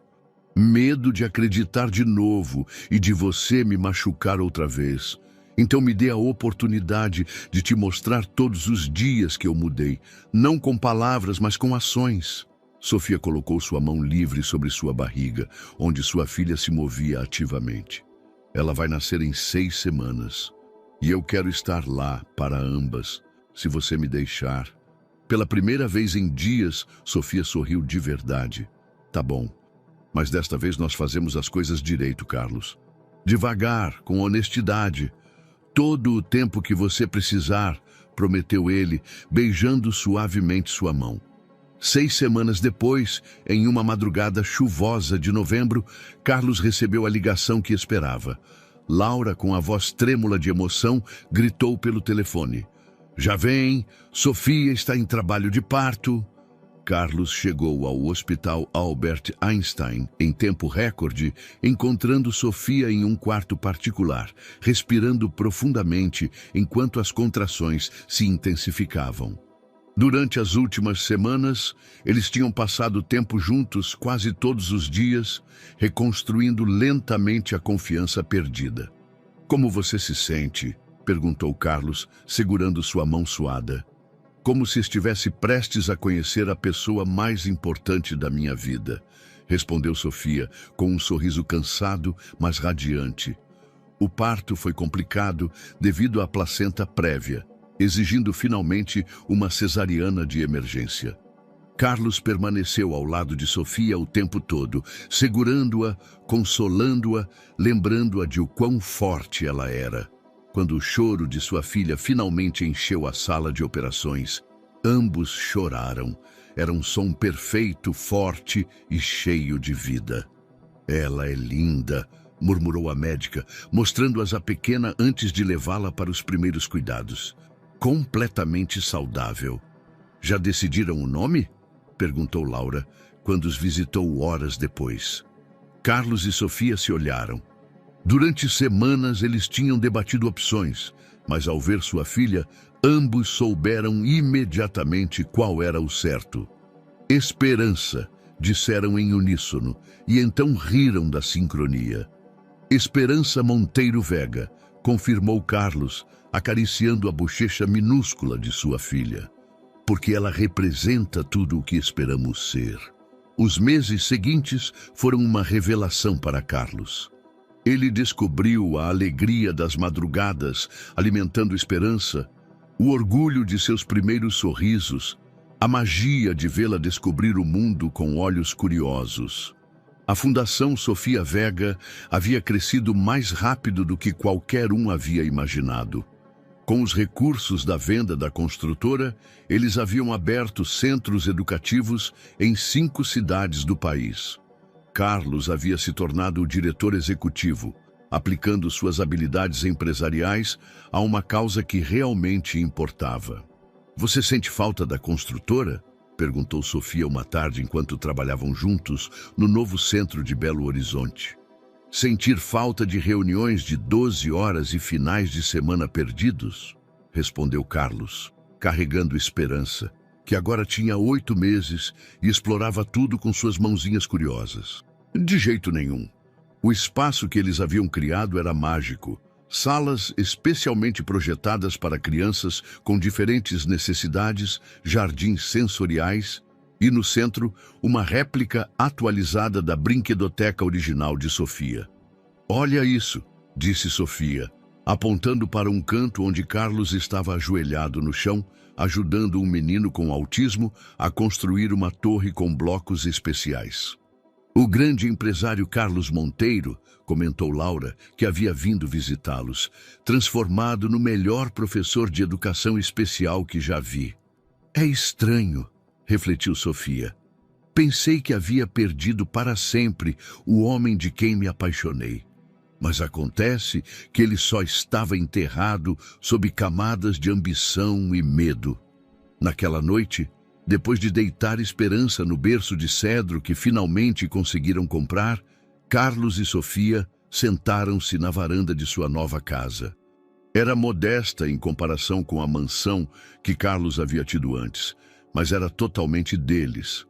"Medo de acreditar de novo e de você me machucar outra vez. Então me dê a oportunidade de te mostrar todos os dias que eu mudei, não com palavras, mas com ações." Sofia colocou sua mão livre sobre sua barriga, onde sua filha se movia ativamente. "Ela vai nascer em 6 semanas. E eu quero estar lá para ambas, se você me deixar." Pela primeira vez em dias, Sofia sorriu de verdade. "Tá bom, mas desta vez nós fazemos as coisas direito, Carlos. Devagar, com honestidade. Todo o tempo que você precisar", prometeu ele, beijando suavemente sua mão. 6 semanas depois, em uma madrugada chuvosa de novembro, Carlos recebeu a ligação que esperava. Laura, com a voz trêmula de emoção, gritou pelo telefone. Já vem, Sofia está em trabalho de parto. Carlos chegou ao Hospital Albert Einstein em tempo recorde, encontrando Sofia em um quarto particular, respirando profundamente enquanto as contrações se intensificavam. Durante as últimas semanas, eles tinham passado tempo juntos quase todos os dias, reconstruindo lentamente a confiança perdida. "Como você se sente?", perguntou Carlos, segurando sua mão suada. "Como se estivesse prestes a conhecer a pessoa mais importante da minha vida", respondeu Sofia, com um sorriso cansado, mas radiante. O parto foi complicado devido à placenta prévia, exigindo finalmente uma cesariana de emergência. Carlos permaneceu ao lado de Sofia o tempo todo, segurando-a, consolando-a, lembrando-a de o quão forte ela era. Quando o choro de sua filha finalmente encheu a sala de operações, ambos choraram. Era um som perfeito, forte e cheio de vida. "Ela é linda", murmurou a médica, mostrando-as a pequena antes de levá-la para os primeiros cuidados. "Completamente saudável." "Já decidiram o nome?", perguntou Laura, quando os visitou horas depois. Carlos e Sofia se olharam. Durante semanas eles tinham debatido opções, mas ao ver sua filha, ambos souberam imediatamente qual era o certo. "Esperança", disseram em uníssono, e então riram da sincronia. "Esperança Monteiro Vega", confirmou Carlos, acariciando a bochecha minúscula de sua filha. "Porque ela representa tudo o que esperamos ser." Os meses seguintes foram uma revelação para Carlos. Ele descobriu a alegria das madrugadas, alimentando esperança, o orgulho de seus primeiros sorrisos, a magia de vê-la descobrir o mundo com olhos curiosos. A Fundação Sofia Vega havia crescido mais rápido do que qualquer um havia imaginado. Com os recursos da venda da construtora, eles haviam aberto centros educativos em 5 cidades do país. Carlos havia se tornado o diretor executivo, aplicando suas habilidades empresariais a uma causa que realmente importava. "Você sente falta da construtora?", perguntou Sofia uma tarde enquanto trabalhavam juntos no novo centro de Belo Horizonte. "Sentir falta de reuniões de 12 horas e finais de semana perdidos?", respondeu Carlos, carregando esperança, que agora tinha 8 meses e explorava tudo com suas mãozinhas curiosas. "De jeito nenhum. O espaço que eles haviam criado era mágico. Salas especialmente projetadas para crianças com diferentes necessidades, jardins sensoriais e, no centro, uma réplica atualizada da brinquedoteca original de Sofia." "Olha isso", disse Sofia, apontando para um canto onde Carlos estava ajoelhado no chão, ajudando um menino com autismo a construir uma torre com blocos especiais. "O grande empresário Carlos Monteiro", comentou Laura, que havia vindo visitá-los, "transformado no melhor professor de educação especial que já vi." "É estranho", refletiu Sofia. "Pensei que havia perdido para sempre o homem de quem me apaixonei. Mas acontece que ele só estava enterrado sob camadas de ambição e medo." Naquela noite, depois de deitar esperança no berço de cedro que finalmente conseguiram comprar, Carlos e Sofia sentaram-se na varanda de sua nova casa. Era modesta em comparação com a mansão que Carlos havia tido antes, mas era totalmente deles.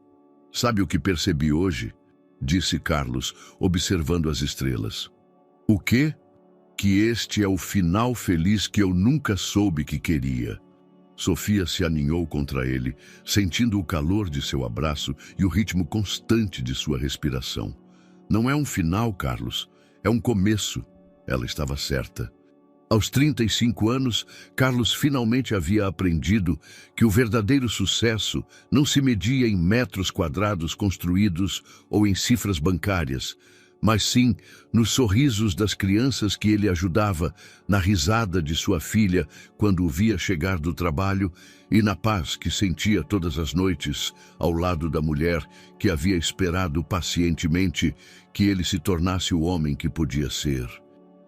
"Sabe o que percebi hoje?", disse Carlos, observando as estrelas. "O quê?" "Que este é o final feliz que eu nunca soube que queria." Sofia se aninhou contra ele, sentindo o calor de seu abraço e o ritmo constante de sua respiração. "Não é um final, Carlos, é um começo." Ela estava certa. Aos 35 anos, Carlos finalmente havia aprendido que o verdadeiro sucesso não se media em metros quadrados construídos ou em cifras bancárias, mas sim nos sorrisos das crianças que ele ajudava, na risada de sua filha quando o via chegar do trabalho e na paz que sentia todas as noites ao lado da mulher que havia esperado pacientemente que ele se tornasse o homem que podia ser.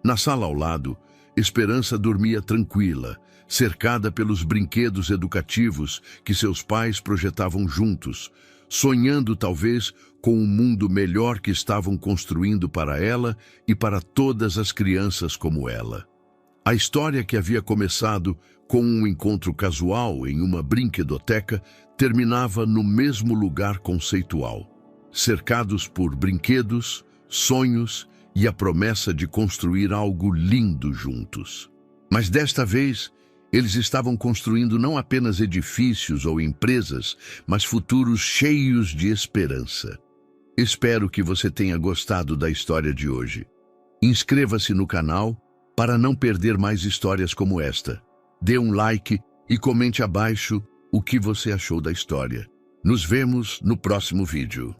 Na sala ao lado, Esperança dormia tranquila, cercada pelos brinquedos educativos que seus pais projetavam juntos, sonhando talvez com um mundo melhor que estavam construindo para ela e para todas as crianças como ela. A história, que havia começado com um encontro casual em uma brinquedoteca, terminava no mesmo lugar conceitual, cercados por brinquedos, sonhos e a promessa de construir algo lindo juntos. Mas desta vez, eles estavam construindo não apenas edifícios ou empresas, mas futuros cheios de esperança. Espero que você tenha gostado da história de hoje. Inscreva-se no canal para não perder mais histórias como esta. Dê um like e comente abaixo o que você achou da história. Nos vemos no próximo vídeo.